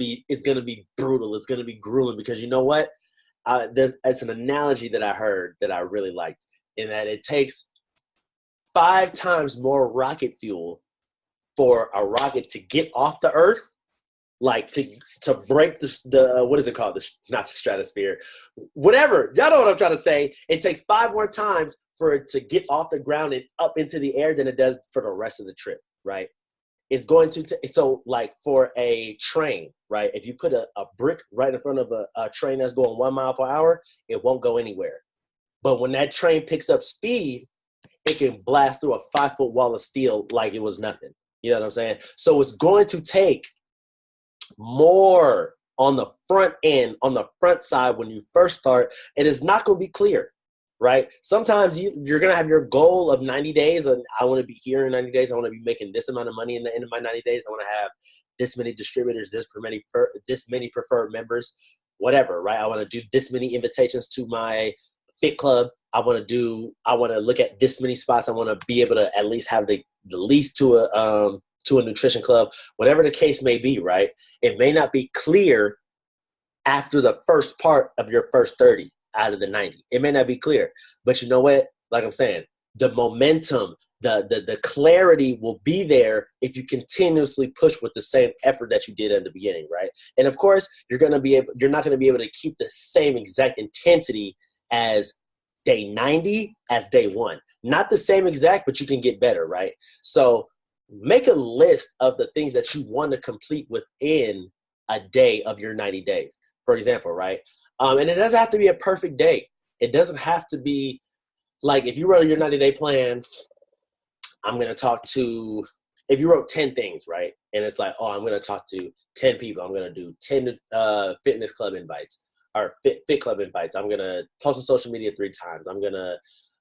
be brutal. It's going to be grueling because you know what? It's an analogy that I heard that I really liked, in that it takes 5 times more rocket fuel for a rocket to get off the Earth, like to break the what is it called? Not the stratosphere, whatever. Y'all know what I'm trying to say. It takes 5 more times for it to get off the ground and up into the air than it does for the rest of the trip, right? It's going to so like for a train, right? If you put a brick right in front of a train that's going 1 mile per hour, it won't go anywhere. But when that train picks up speed, it can blast through a 5-foot wall of steel like it was nothing. You know what I'm saying? So it's going to take more on the front end, on the front side when you first start. It is not going to be clear, right? Sometimes you're going to have your goal of 90 days, and I want to be here in 90 days. I want to be making this amount of money in the end of my 90 days. I want to have this many distributors, this many preferred members, whatever, right? I want to do this many invitations to my fit club. I want to look at this many spots. I want to be able to at least have the least to a nutrition club, whatever the case may be, right? It may not be clear after the first part of your first 30 out of the 90. It may not be clear, but you know what? Like I'm saying, the momentum, the clarity will be there if you continuously push with the same effort that you did at the beginning, right? And of course, you're not going to be able to keep the same exact intensity as day 90 as day 1. Not the same exact, but you can get better, right? So make a list of the things that you want to complete within a day of your 90 days, for example, right? And it doesn't have to be a perfect day. It doesn't have to be like if you wrote your 90-day plan, I'm going to talk to, if you wrote 10 things, right? And it's like, oh, I'm going to talk to 10 people. I'm going to do 10 fitness club invites or fit club invites. I'm going to post on social media 3 times. I'm going to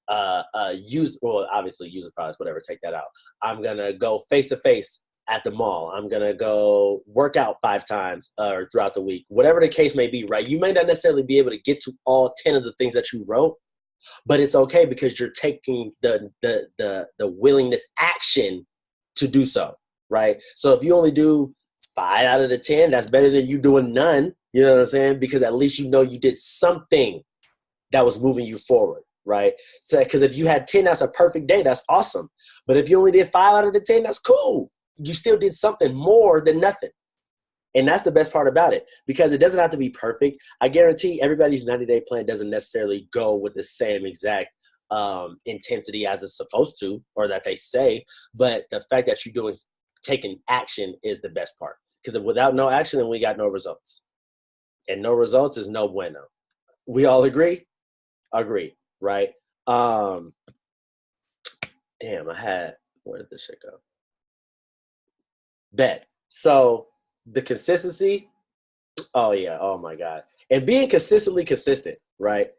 obviously use the products, whatever, take that out. I'm going to go face-to-face at the mall. I'm going to go work out 5 times or throughout the week, whatever the case may be, right? You may not necessarily be able to get to all 10 of the things that you wrote, but it's okay because you're taking the willingness action to do so, right? So if you only do 5 out of the 10, that's better than you doing none. You know what I'm saying? Because at least you know you did something that was moving you forward, right? So because if you had 10, that's a perfect day. That's awesome. But if you only did 5 out of the 10, that's cool. You still did something more than nothing. And that's the best part about it, because it doesn't have to be perfect. I guarantee everybody's 90-day plan doesn't necessarily go with the same exact intensity as it's supposed to, or that they say. But the fact that you're taking action is the best part. Because without no action, then we got no results. And no results is no bueno. We all agree? Agree, right? Damn, where did this shit go? Bet. So the consistency, oh yeah, oh my God. And being consistently consistent, right?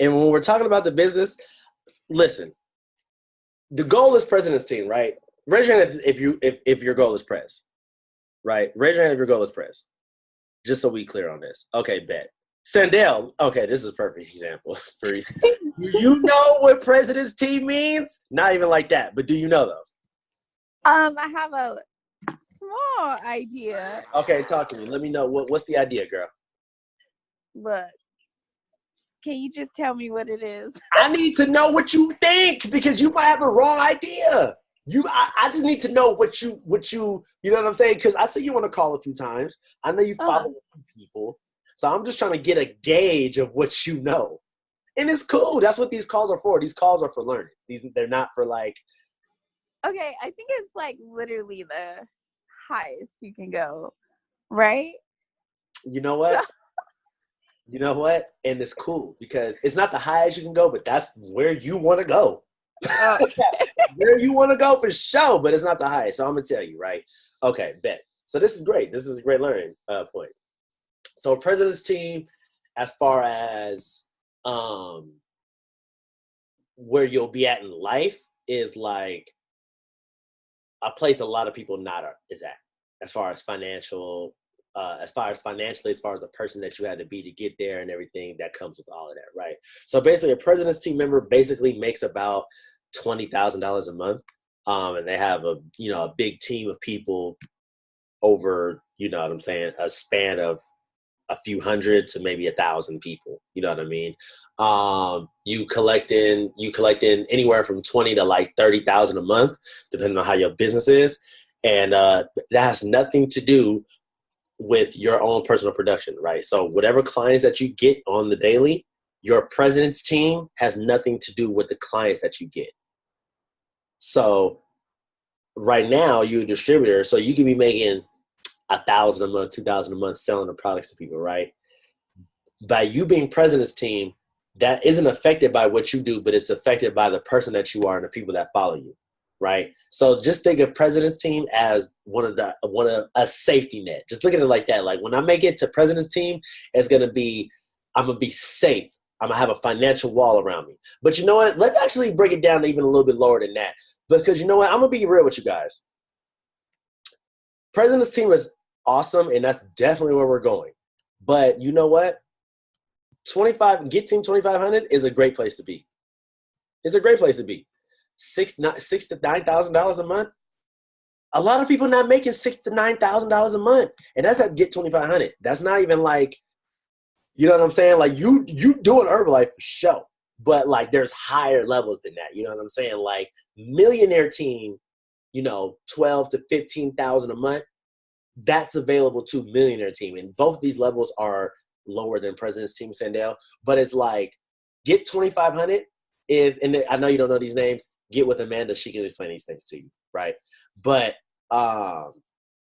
And when we're talking about the business, listen, the goal is president's team, right? Raise your hand if your goal is press, right? Raise your hand if your goal is press. Just so we clear on this. Okay, bet. Sandell, okay, this is a perfect example for you. Do you know what president's team means? Not even like that, but do you know though? I have a small idea. Okay, talk to me. Let me know what's the idea, girl. Look, can you just tell me what it is? I need to know what you think because you might have a wrong idea. I just need to know what you know what I'm saying? Because I see you on a call a few times. I know you follow people. So I'm just trying to get a gauge of what you know. And it's cool. That's what these calls are for. These calls are for learning. They're not for like. Okay, I think it's like literally the highest you can go, right? You know what? You know what? And it's cool because it's not the highest you can go, but that's where you want to go. Where you want to go for sure, but it's not the highest. So I'm going to tell you, right? Okay, bet. So this is great. This is a great learning point. So president's team, as far as where you'll be at in life, is like a place a lot of people is at, as far as financially, as far as the person that you had to be to get there and everything that comes with all of that, right? So basically, a president's team member basically makes about $20,000 a month, and they have a big team of people over, you know what I'm saying, a span of a few hundred to maybe 1,000 people. You know what I mean? You collect in anywhere from 20 to like 30,000 a month, depending on how your business is. And that has nothing to do with your own personal production, right? So whatever clients that you get on the daily, your president's team has nothing to do with the clients that you get. So right now you're a distributor, so you could be making 1,000 a month, 2,000 a month selling the products to people, right? By you being president's team, that isn't affected by what you do, but it's affected by the person that you are and the people that follow you, right? So just think of president's team as a safety net. Just look at it like that. Like when I make it to president's team, I'm gonna be safe I'm gonna have a financial wall around me. But you know what? Let's actually break it down even a little bit lower than that. Because you know what? I'm gonna be real with you guys. President's team is awesome, and that's definitely where we're going. But you know what? Get Team 2500 is a great place to be. It's a great place to be. $6,000 to $9,000 a month. A lot of people not making $6,000 to $9,000 a month, and that's at Get 2500. That's not even like, you know what I'm saying? Like you doing Herbalife for sure, but like there's higher levels than that. You know what I'm saying? Like millionaire team, you know, 12 to 15,000 a month. That's available to millionaire team, and both of these levels are lower than President's Team Sandell. But it's like Get 2500 is, and I know you don't know these names. Get with Amanda; she can explain these things to you, right? But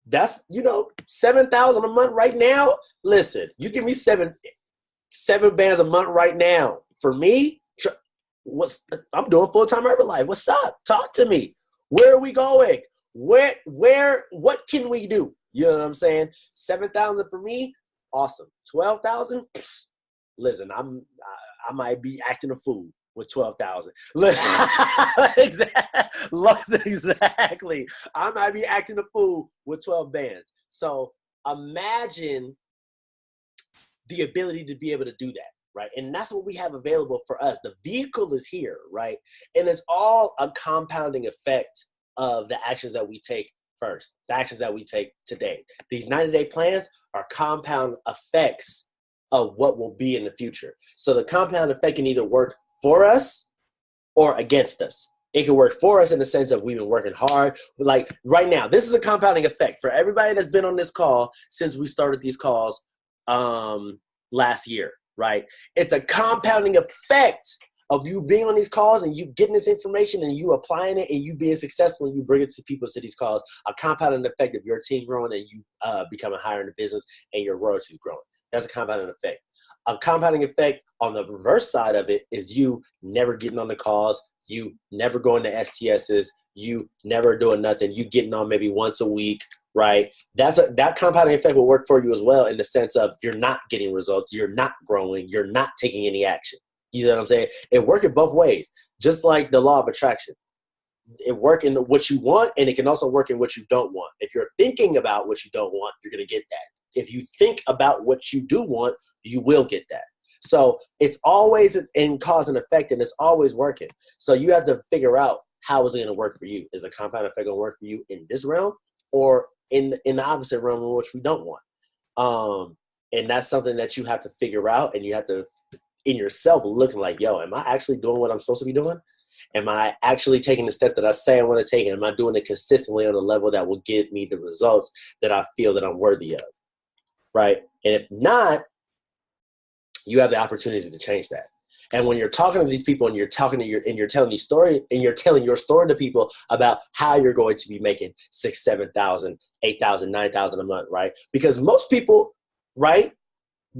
that's, you know, 7,000 a month right now. Listen, you give me seven bands a month right now. For me, I'm doing full-time Herbalife. What's up? Talk to me. Where are we going? What can we do? You know what I'm saying? 7,000 for me, awesome. 12,000, listen, I might be acting a fool with 12,000. Exactly. I might be acting a fool with 12 bands. So imagine the ability to be able to do that, right? And that's what we have available for us. The vehicle is here, right? And it's all a compounding effect of the actions that we take first, the actions that we take today. These 90-day plans are compound effects of what will be in the future. So the compound effect can either work for us or against us. It can work for us in the sense of we've been working hard. Like right now, this is a compounding effect for everybody that's been on this call since we started these calls last year, right? It's a compounding effect of you being on these calls and you getting this information and you applying it and you being successful and you bring it to people to these calls. A compounding effect of your team growing and you becoming higher in the business and your royalties growing. That's a compounding effect. A compounding effect on the reverse side of it is you never getting on the calls, you never going to STSs, you never doing nothing, you getting on maybe once a week, right? That compounding effect will work for you as well in the sense of you're not getting results, you're not growing, you're not taking any action. You know what I'm saying? It works in both ways, just like the law of attraction. It works in what you want, and it can also work in what you don't want. If you're thinking about what you don't want, you're going to get that. If you think about what you do want, you will get that. So it's always in cause and effect, and it's always working. So you have to figure out how is it going to work for you. Is a compound effect going to work for you in this realm or in the opposite realm in which we don't want? And that's something that you have to figure out, and you have to, in yourself, looking like, yo, am I actually doing what I'm supposed to be doing? Am I actually taking the steps that I say I want to take? And am I doing it consistently on a level that will give me the results that I feel that I'm worthy of? Right? And if not, you have the opportunity to change that. And when you're talking to these people and you're telling your story and you're telling your story to people about how you're going to be making 6,000, 7,000, 8,000, 9,000 a month, right? Because most people, right,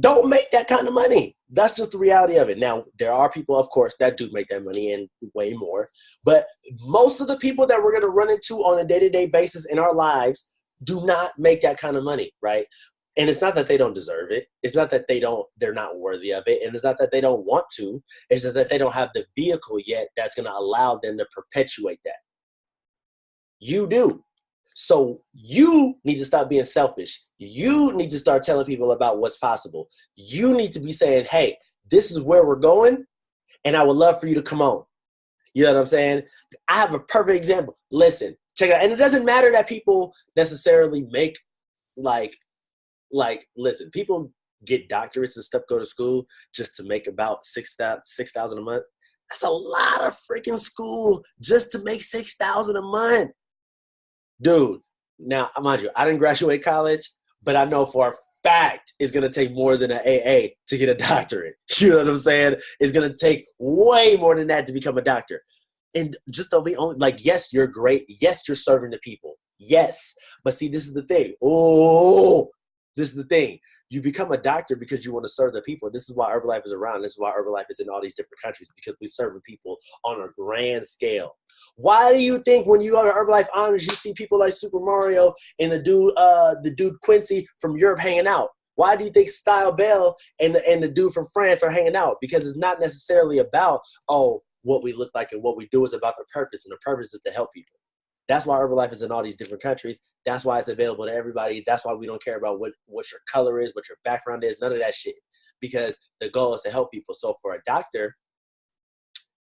don't make that kind of money. That's just the reality of it. Now, there are people, of course, that do make that money and way more. But most of the people that we're going to run into on a day-to-day basis in our lives do not make that kind of money, right? And it's not that they don't deserve it. It's not that they're not worthy of it. And it's not that they don't want to. It's just that they don't have the vehicle yet that's going to allow them to perpetuate that. You do. So you need to stop being selfish. You need to start telling people about what's possible. You need to be saying, hey, this is where we're going, and I would love for you to come on. You know what I'm saying? I have a perfect example. Listen, check it out. And it doesn't matter that people necessarily make listen, people get doctorates and stuff, go to school just to make about 6,000 a month. That's a lot of freaking school just to make 6,000 a month. Dude, now, mind you, I didn't graduate college, but I know for a fact it's going to take more than an AA to get a doctorate. You know what I'm saying? It's going to take way more than that to become a doctor. And just don't be only, like, yes, you're great. Yes, you're serving the people. Yes. But see, this is the thing. This is the thing. You become a doctor because you want to serve the people. This is why Herbalife is around. This is why Herbalife is in all these different countries, because we serve the people on a grand scale. Why do you think when you go to Herbalife Honors, you see people like Super Mario and the dude Quincy from Europe hanging out? Why do you think Style Bell and the dude from France are hanging out? Because it's not necessarily about, oh, what we look like and what we do. Is about the purpose, and the purpose is to help people. That's why Herbalife is in all these different countries. That's why it's available to everybody. That's why we don't care about what your color is, what your background is, none of that shit. Because the goal is to help people. So for a doctor,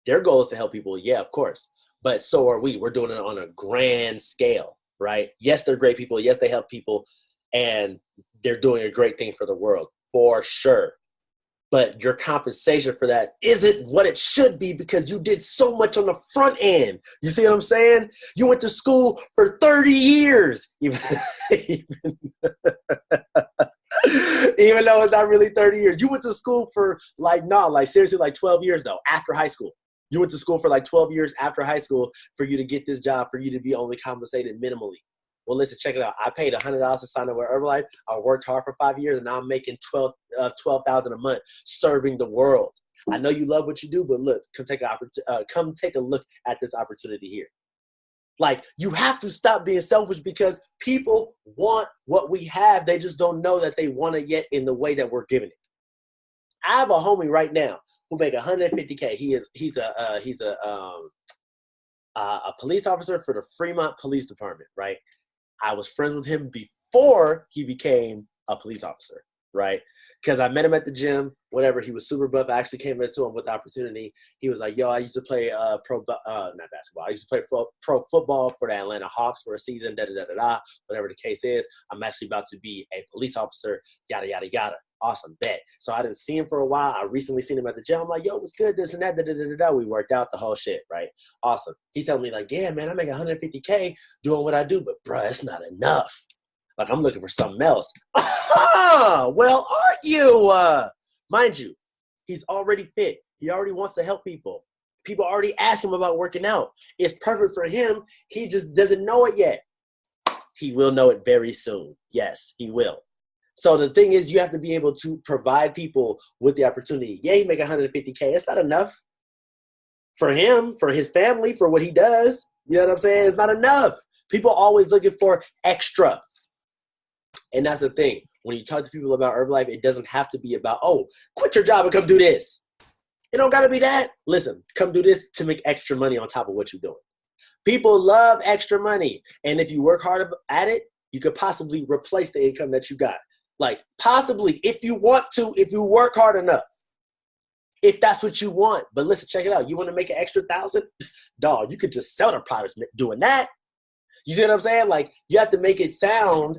their goal is to help people. Yeah, of course. But so are we. We're doing it on a grand scale, right? Yes, they're great people. Yes, they help people. And they're doing a great thing for the world, for sure. But your compensation for that isn't what it should be because you did so much on the front end. You see what I'm saying? You went to school for 30 years. Even though it's not really 30 years. You went to school for seriously 12 years though, after high school. You went to school for 12 years after high school for you to get this job, for you to be only compensated minimally. Well, listen, check it out. I paid $100 to sign up with Herbalife. I worked hard for 5 years, and now I'm making $12,000 a month serving the world. I know you love what you do, but look, come take a look at this opportunity here. You have to stop being selfish because people want what we have. They just don't know that they want it yet in the way that we're giving it. I have a homie right now who make $150K. He's a police officer for the Fremont Police Department, right? I was friends with him before he became a police officer, right? Because I met him at the gym, whatever. He was super buff. I actually came into him with the opportunity. He was like, yo, I used to play not basketball. I used to play pro football for the Atlanta Hawks for a season, da-da-da-da-da, whatever the case is. I'm actually about to be a police officer, yada, yada, yada. Awesome, bet. So I didn't see him for a while. I recently seen him at the gym. I'm like, yo, what's good, this and that, da-da-da-da-da. We worked out the whole shit, right? Awesome. He's telling me yeah, man, I make $150K doing what I do, but bruh, it's not enough. I'm looking for something else. Well, aren't you? Mind you, he's already fit. He already wants to help people. People already ask him about working out. It's perfect for him. He just doesn't know it yet. He will know it very soon. Yes, he will. So the thing is, you have to be able to provide people with the opportunity. Yeah, he make $150K. It's not enough for him, for his family, for what he does. You know what I'm saying? It's not enough. People always looking for extra. And that's the thing. When you talk to people about Herbalife, it doesn't have to be about, oh, quit your job and come do this. It don't got to be that. Listen, come do this to make extra money on top of what you're doing. People love extra money. And if you work hard at it, you could possibly replace the income that you got. Possibly, if you want to, if you work hard enough. If that's what you want. But listen, check it out. You want to make an extra $1,000? Dog, you could just sell the products doing that. You see what I'm saying? You have to make it sound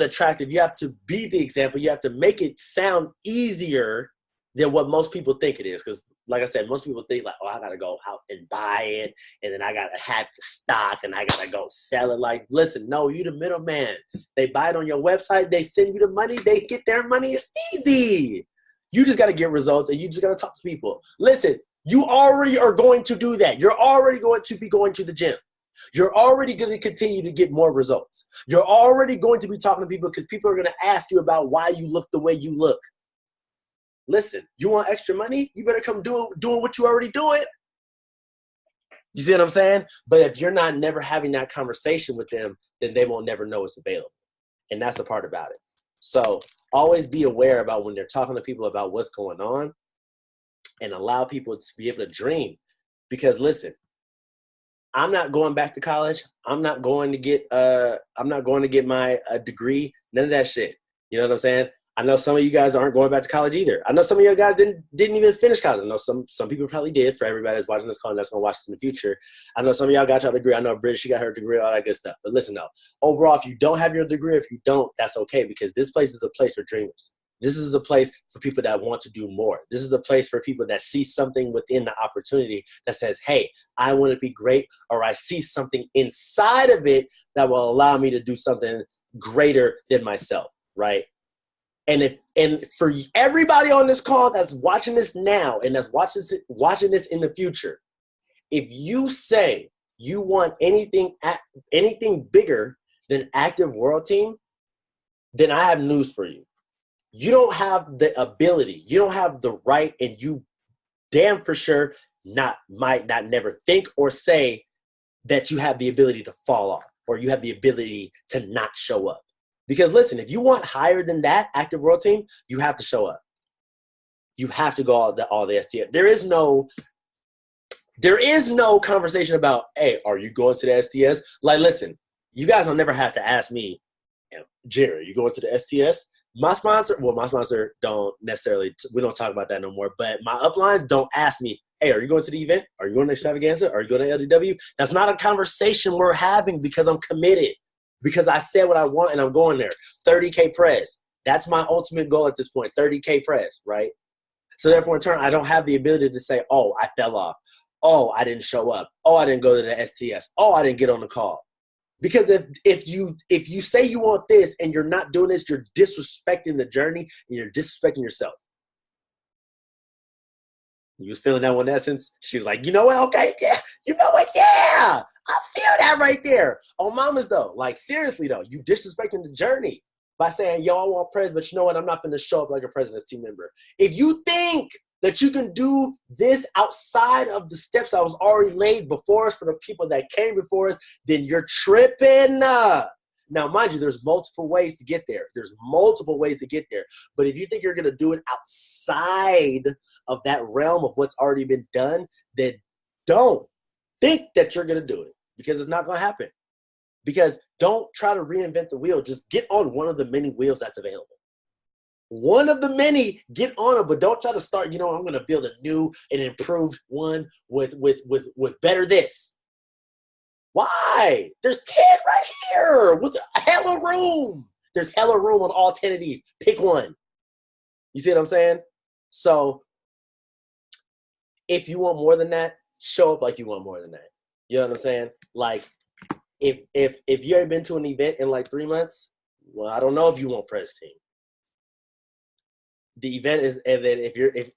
attractive. You have to be the example. You have to make it sound easier than what most people think it is. Because, like I said, most people think I got to go out and buy it, and then I got to have the stock, and I got to go sell it. Listen, no, you the middleman. They buy it on your website. They send you the money. They get their money. It's easy. You just got to get results, and you just got to talk to people. Listen, you already are going to do that. You're already going to be going to the gym. You're already going to continue to get more results. You're already going to be talking to people because people are going to ask you about why you look the way you look. Listen, you want extra money? You better come doing what you already doing. You see what I'm saying? But if you're not never having that conversation with them, then they won't never know it's available. And that's the part about it. So always be aware about when they're talking to people about what's going on and allow people to be able to dream. Because listen, I'm not going back to college. I'm not going to get my degree. None of that shit. You know what I'm saying? I know some of you guys aren't going back to college either. I know some of you guys didn't even finish college. I know some people probably did. For everybody that's watching this call and that's going to watch this in the future, I know some of y'all got your degree. I know Britt, she got her degree, all that good stuff. But listen, though, overall, if you don't have your degree, if you don't, that's okay because this place is a place for dreamers. This is a place for people that want to do more. This is a place for people that see something within the opportunity that says, hey, I want to be great, or I see something inside of it that will allow me to do something greater than myself, right? And for everybody on this call that's watching this now and that's watching this in the future, if you say you want anything bigger than Active World Team, then I have news for you. You don't have the ability, you don't have the right, and you damn for sure might not never think or say that you have the ability to fall off. or you have the ability to not show up. Because listen, if you want higher than that active world team, you have to show up. You have to go all the STS. There is no conversation about, hey, are you going to the STS? Like, listen, you guys will never have to ask me, Jerry, you going to the STS? My sponsor don't necessarily, we don't talk about that no more, but my uplines don't ask me, hey, are you going to the event? Are you going to Extravaganza? Are you going to LDW? That's not a conversation we're having because I'm committed, because I said what I want and I'm going there. 30K press. That's my ultimate goal at this point, 30K press, right? So therefore, in turn, I don't have the ability to say, oh, I fell off. Oh, I didn't show up. Oh, I didn't go to the STS. Oh, I didn't get on the call. Because if you say you want this and you're not doing this, you're disrespecting the journey and you're disrespecting yourself. You was feeling that one essence. She was like, you know what? Okay, yeah. You know what? Yeah. I feel that right there. Oh, mamas though, like seriously though, you disrespecting the journey by saying, yo, I want pres, but you know what? I'm not going to show up like a president's team member. If you think that you can do this outside of the steps that was already laid before us for the people that came before us, then you're tripping. Now, mind you, there's multiple ways to get there. But if you think you're going to do it outside of that realm of what's already been done, then don't think that you're going to do it, because it's not going to happen. Because don't try to reinvent the wheel. Just get on one of the many wheels that's available. One of the many, get on it, but don't try to start, I'm going to build a new and improved one with better this. Why? There's 10 right here with a hella room. There's hella room on all 10 of these. Pick one. You see what I'm saying? So if you want more than that, show up like you want more than that. You know what I'm saying? Like, if you ain't been to an event in like 3 months, well, I don't know if you want press team. The event is, and then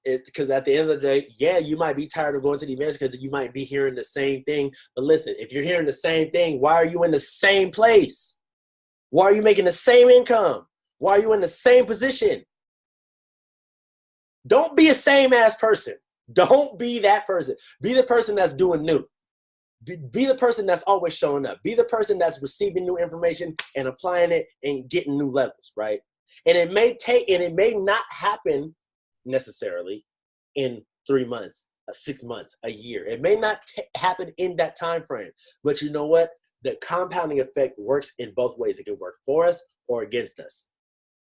because at the end of the day, yeah, you might be tired of going to the events because you might be hearing the same thing. But listen, if you're hearing the same thing, why are you in the same place? Why are you making the same income? Why are you in the same position? Don't be a same ass person. Don't be that person. Be the person that's doing new. Be the person that's always showing up. Be the person that's receiving new information and applying it and getting new levels, right? And it may not happen necessarily in 3 months, 6 months, a year. It may not happen in that time frame. But you know what? The compounding effect works in both ways. It can work for us or against us.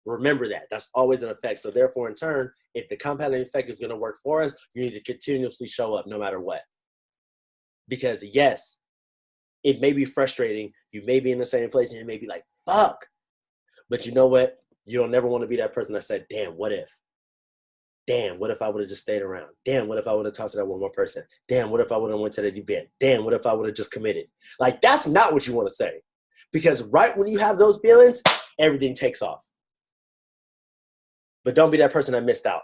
Remember that. That's always an effect. So therefore, in turn, if the compounding effect is going to work for us, you need to continuously show up no matter what. Because yes, it may be frustrating. You may be in the same place and it may be like, fuck. But you know what? You don't never want to be that person that said, damn, what if? Damn, what if I would have just stayed around? Damn, what if I would have talked to that one more person? Damn, what if I would have went to that event? Damn, what if I would have just committed? Like, that's not what you want to say. Because right when you have those feelings, everything takes off. But don't be that person that missed out.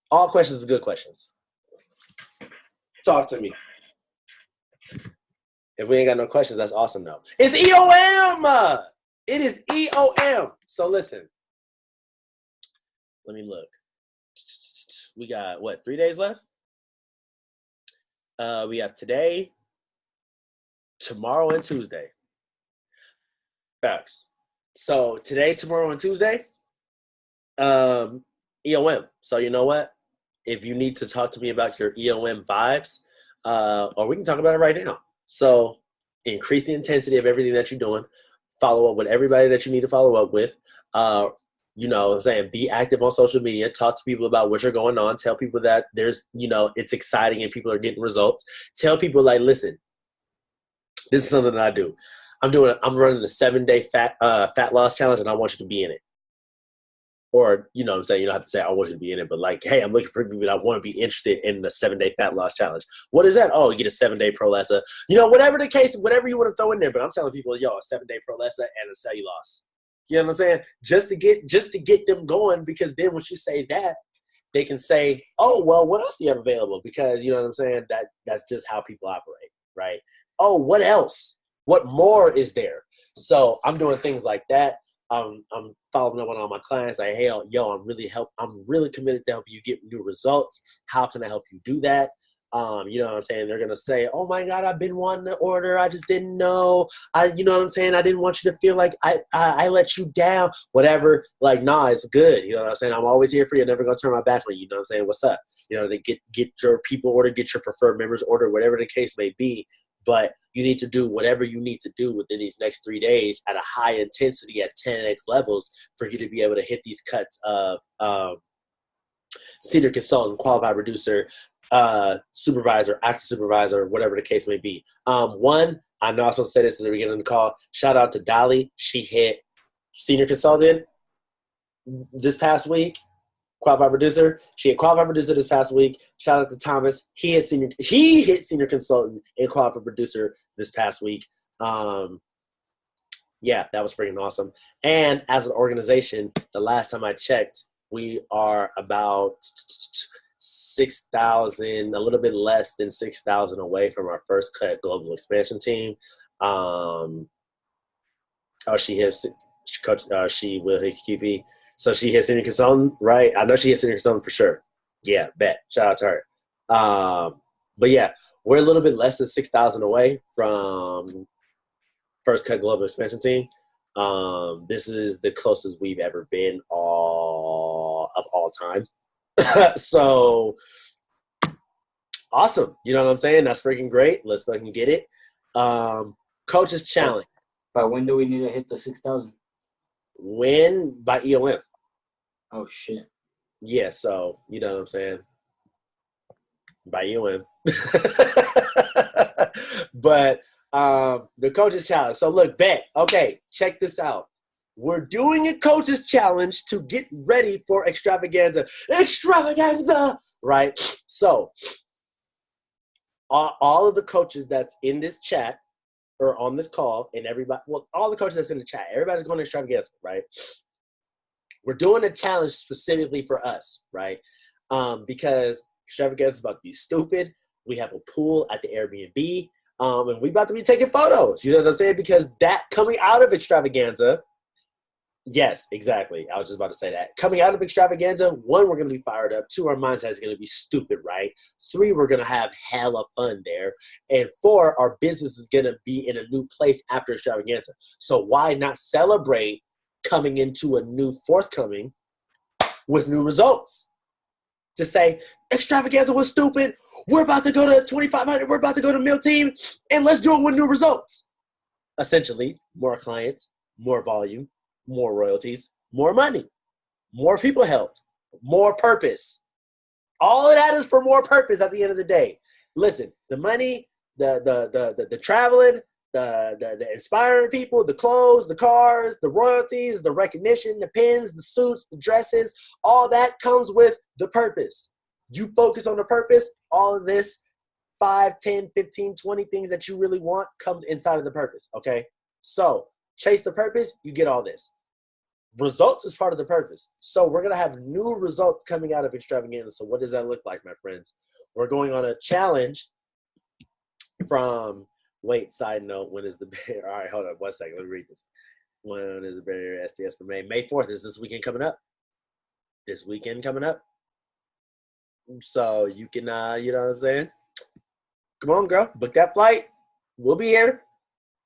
All questions are good questions. Talk to me. If we ain't got no questions, that's awesome though. It's EOM! It is EOM. So listen. Let me look. We got, 3 days left? We have today, tomorrow, and Tuesday. Facts. So today, tomorrow, and Tuesday, EOM. So you know what? If you need to talk to me about your EOM vibes, or we can talk about it right now. So increase the intensity of everything that you're doing. Follow up with everybody that you need to follow up with. Be active on social media. Talk to people about what you're going on. Tell people that there's, it's exciting and people are getting results. Tell people like, listen, this is something that I do. I'm running the 7-day fat loss challenge and I want you to be in it. Or, you don't have to say I want you to be in it, but like, hey, I'm looking for people that want to be interested in the 7-day fat loss challenge. What is that? Oh, you get a 7-day prolesa. Whatever the case, whatever you want to throw in there. But I'm telling people, a 7-day prolesa and a cellulose. You know what I'm saying? Just to get them going, because then once you say that, they can say, oh, well, what else do you have available? Because, you know what I'm saying? That's just how people operate, right? Oh, what else? What more is there? So I'm doing things like that. I'm following up on all my clients. Like, hey, I'm really committed to helping you get new results. How can I help you do that? You know what I'm saying? They're gonna say, "Oh my God, I've been wanting to order. I just didn't know. You know what I'm saying? I didn't want you to feel like I let you down. Whatever. Like, nah, it's good. You know what I'm saying? I'm always here for you. Never gonna turn my back on you. You know what I'm saying? What's up? You know, they get your people order, get your preferred members order, whatever the case may be. But you need to do whatever you need to do within these next 3 days at a high intensity at 10x levels for you to be able to hit these cuts of senior consultant, qualified producer, supervisor, active supervisor, whatever the case may be. One, I know I was supposed to say this at the beginning of the call. Shout out to Dolly. She hit senior consultant this past week. Qualified producer. She hit qualified producer this past week. Shout out to Thomas. He hit senior consultant and qualified producer this past week. Yeah, that was freaking awesome. And as an organization, the last time I checked, we are about 6,000, a little bit less than 6,000 away from our first cut global expansion team. She will hit QP. So she hit senior consultant, right? I know she hit senior consultant for sure. Yeah, bet. Shout out to her. But yeah, we're a little bit less than 6,000 away from first cut global expansion team. This is the closest we've ever been all time. So awesome. You know what I'm saying? That's freaking great. Let's fucking get it. Coach's challenge. By when do we need to hit the 6,000? When? By EOM. Oh, shit. Yeah, so you know what I'm saying? By EOM. But the coach's challenge. So look, bet. Okay, check this out. We're doing a coach's challenge to get ready for extravaganza. Extravaganza! Right? So all of the coaches that's in this chat or on this call and everybody, well, all the coaches that's in the chat, everybody's going to extravaganza, right? We're doing a challenge specifically for us, right? Because extravaganza is about to be stupid. We have a pool at the Airbnb, and we about to be taking photos. You know what I'm saying? Because that coming out of extravaganza, yes, exactly. I was just about to say that. Coming out of extravaganza, 1, we're going to be fired up. 2, our mindset is going to be stupid, right? 3, we're going to have hella fun there. And 4, our business is going to be in a new place after extravaganza. So why not celebrate coming into a new forthcoming with new results? To say, extravaganza was stupid. We're about to go to 2,500. We're about to go to Mill Team. And let's do it with new results. Essentially, more clients, more volume, more royalties, more money, more people helped, more purpose. All of that is for more purpose at the end of the day. Listen, the money, the traveling, the inspiring people, the clothes, the cars, the royalties, the recognition, the pins, the suits, the dresses, all that comes with the purpose. You focus on the purpose, all of this 5, 10, 15, 20 things that you really want comes inside of the purpose, okay? So chase the purpose, you get all this. Results is part of the purpose. So we're going to have new results coming out of extravaganza. So what does that look like, my friends? We're going on a challenge from, side note, when is the bear? All right, hold on 1 second. Let me read this. When is the bear SDS for May? May 4th is this weekend coming up. This weekend coming up. So you can, you know what I'm saying? Come on, girl. Book that flight. We'll be here.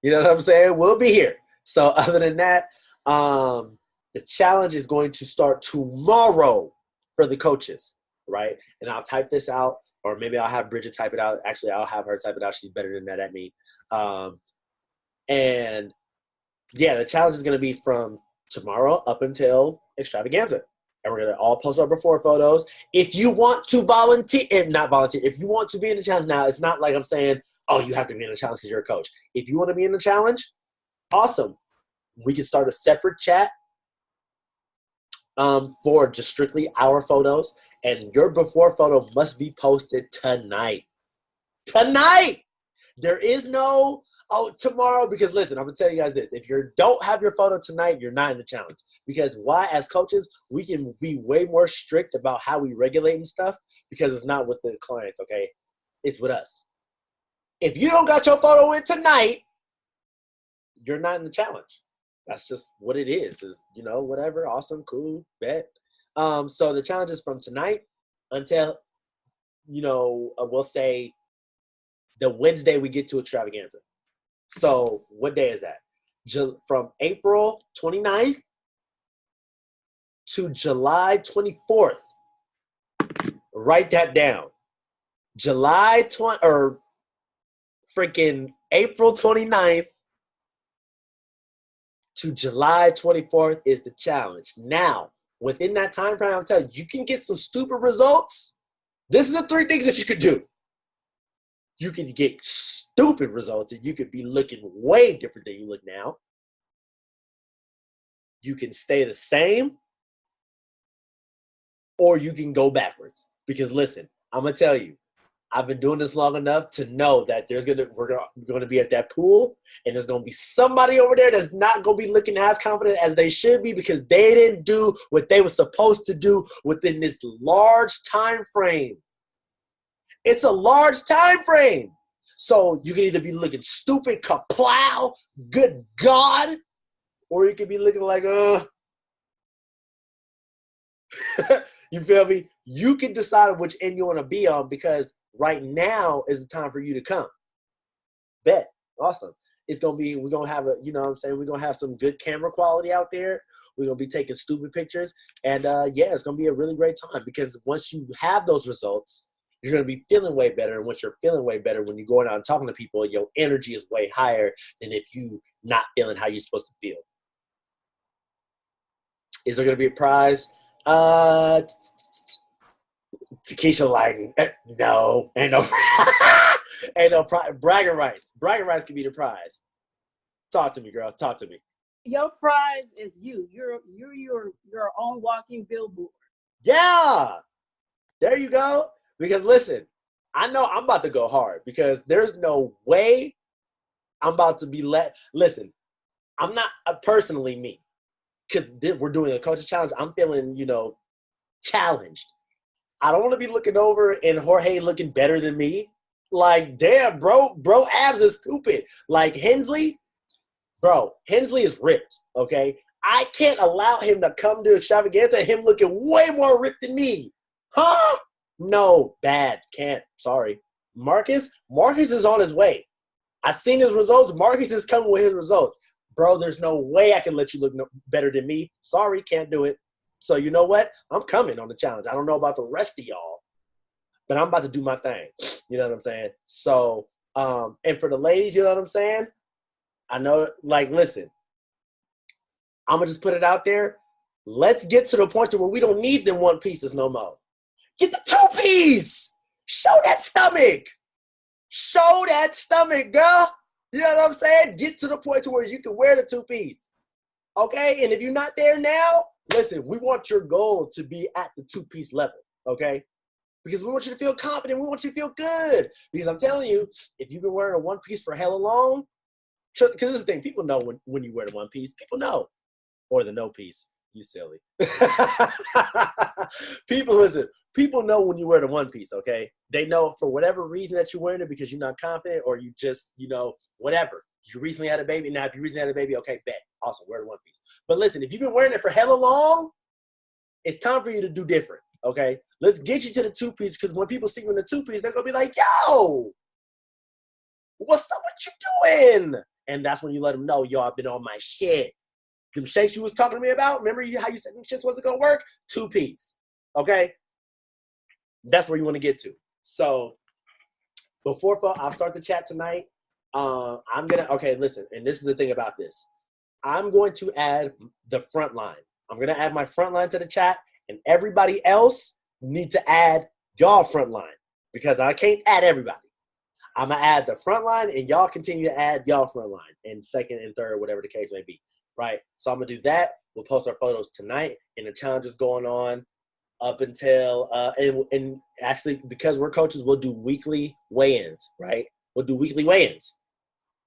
You know what I'm saying? We'll be here. So other than that, the challenge is going to start tomorrow for the coaches, right? And I'll type this out, or maybe I'll have Bridget type it out. Actually, I'll have her type it out. She's better than that at me. And, yeah, the challenge is going to be from tomorrow up until extravaganza. And we're going to all post our before photos. If you want to if you want to be in the challenge now, it's not like I'm saying, oh, you have to be in the challenge because you're a coach. If you want to be in the challenge, awesome. We can start a separate chat for just strictly our photos, and your before photo must be posted tonight. Tonight! There is no, tomorrow, because listen, I'm going to tell you guys this. If you don't have your photo tonight, you're not in the challenge. Because why? As coaches, we can be way more strict about how we regulate and stuff because it's not with the clients, okay? It's with us. If you don't got your photo in tonight, you're not in the challenge. That's just what it is you know, whatever. Awesome, cool, bet. So the challenge is from tonight until we'll say the Wednesday we get to extravaganza. So what day is that? From April 29th to July 24th. Write that down. April 29th to July 24th is the challenge. Now, within that time frame, I'm telling you, you can get some stupid results. This is the 3 things that you could do. You can get stupid results and you could be looking way different than you look now. You can stay the same or you can go backwards. Because listen, I'm going to tell you, I've been doing this long enough to know that we're going to be at that pool and there's going to be somebody over there that's not going to be looking as confident as they should be because they didn't do what they were supposed to do within this large time frame. It's a large time frame. So you can either be looking stupid, kaplow, good God, or you can be looking like, you feel me? You can decide which end you want to be on because right now is the time for you to come. Bet. Awesome. We're going to have we're going to have some good camera quality out there. We're going to be taking stupid pictures. And it's going to be a really great time because once you have those results, you're going to be feeling way better. And once you're feeling way better, when you're going out and talking to people, your energy is way higher than if you not feeling how you're supposed to feel. Is there going to be a prize? Takesha like, no, ain't no prize. Bragging rights. Bragging rights can be the prize. Talk to me, girl. Talk to me. Your prize is you. You're your own walking billboard. Yeah. There you go. Because listen, I know I'm about to go hard because there's no way I'm about to be listen, I'm not personally me. Because we're doing a coaching challenge. I'm feeling, challenged. I don't want to be looking over and Jorge looking better than me. Like, damn, bro, abs is stupid. Like, Hensley is ripped, okay? I can't allow him to come to extravaganza and him looking way more ripped than me. Huh? No, bad. Can't. Sorry. Marcus is on his way. I've seen his results. Marcus is coming with his results. Bro, there's no way I can let you look better than me. Sorry, can't do it. So you know what? I'm coming on the challenge. I don't know about the rest of y'all, but I'm about to do my thing. You know what I'm saying? So, and for the ladies, you know what I'm saying? I know, like, listen, I'm going to just put it out there. Let's get to the point where we don't need them one pieces no more. Get the 2-piece. Show that stomach. Show that stomach, girl. You know what I'm saying? Get to the point to where you can wear the 2-piece. Okay? And if you're not there now, listen, we want your goal to be at the 2-piece level. Okay? Because we want you to feel confident. We want you to feel good. Because I'm telling you, if you've been wearing a 1-piece for hella long, because this is the thing, people know when you wear the 1-piece. People know. Or the no-piece. You silly. People know when you wear the 1-piece, okay? They know for whatever reason that you're wearing it because you're not confident or you just, whatever. You recently had a baby. Now, if you recently had a baby, okay, bet. Also, wear the 1-piece. But listen, if you've been wearing it for hella long, it's time for you to do different, okay? Let's get you to the 2-piece because when people see you in the 2-piece, they're going to be like, yo, what's up? What you doing? And that's when you let them know, yo, I've been on my shit. Them shakes you was talking to me about, remember how you said them shits wasn't going to work? 2-piece, okay? That's where you want to get to. So before I'll start the chat tonight. Listen, and this is the thing about this. I'm going to add the front line. I'm going to add my front line to the chat, and everybody else need to add y'all front line because I can't add everybody. I'm going to add the front line, and y'all continue to add y'all front line and second and third, whatever the case may be, right? So I'm going to do that. We'll post our photos tonight, and the challenge is going on up until and actually, because we're coaches, we'll do weekly weigh-ins, right? We'll do weekly weigh-ins.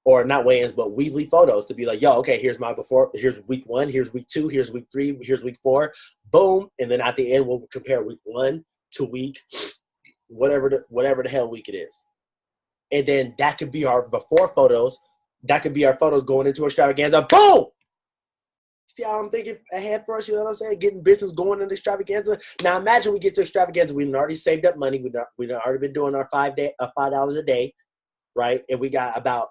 Or not weigh-ins, but weekly photos to be like, yo, okay, here's my before, here's week 1, here's week 2, here's week 3, here's week 4, boom. And then at the end, we'll compare week 1 to week, whatever the hell week it is. And then that could be our before photos. That could be our photos going into extravaganza. Boom! See how I'm thinking ahead for us? You know what I'm saying? Getting business going in extravaganza. Now imagine we get to extravaganza. We've already saved up money. We've already been doing our $5 a day, right? And we got about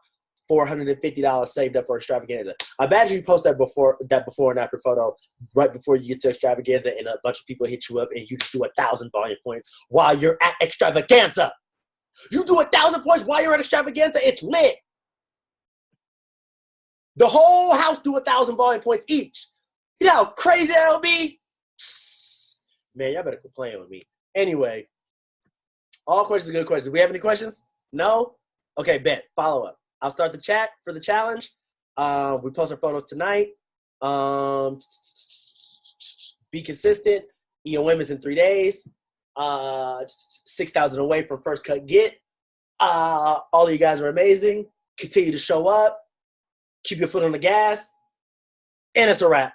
$450 saved up for extravaganza. Imagine you post that before and after photo right before you get to extravaganza, and a bunch of people hit you up, and you just do 1,000 volume points while you're at extravaganza. You do 1,000 points while you're at extravaganza. It's lit. The whole house do 1,000 volume points each. You know how crazy that'll be? Man, y'all better quit playing with me. Anyway, all questions are good questions. Do we have any questions? No? Okay, bet. Follow up. I'll start the chat for the challenge. We post our photos tonight. Be consistent. EOM is in 3 days. 6,000 away from first cut get. All of you guys are amazing. Continue to show up. Keep your foot on the gas. And it's a wrap.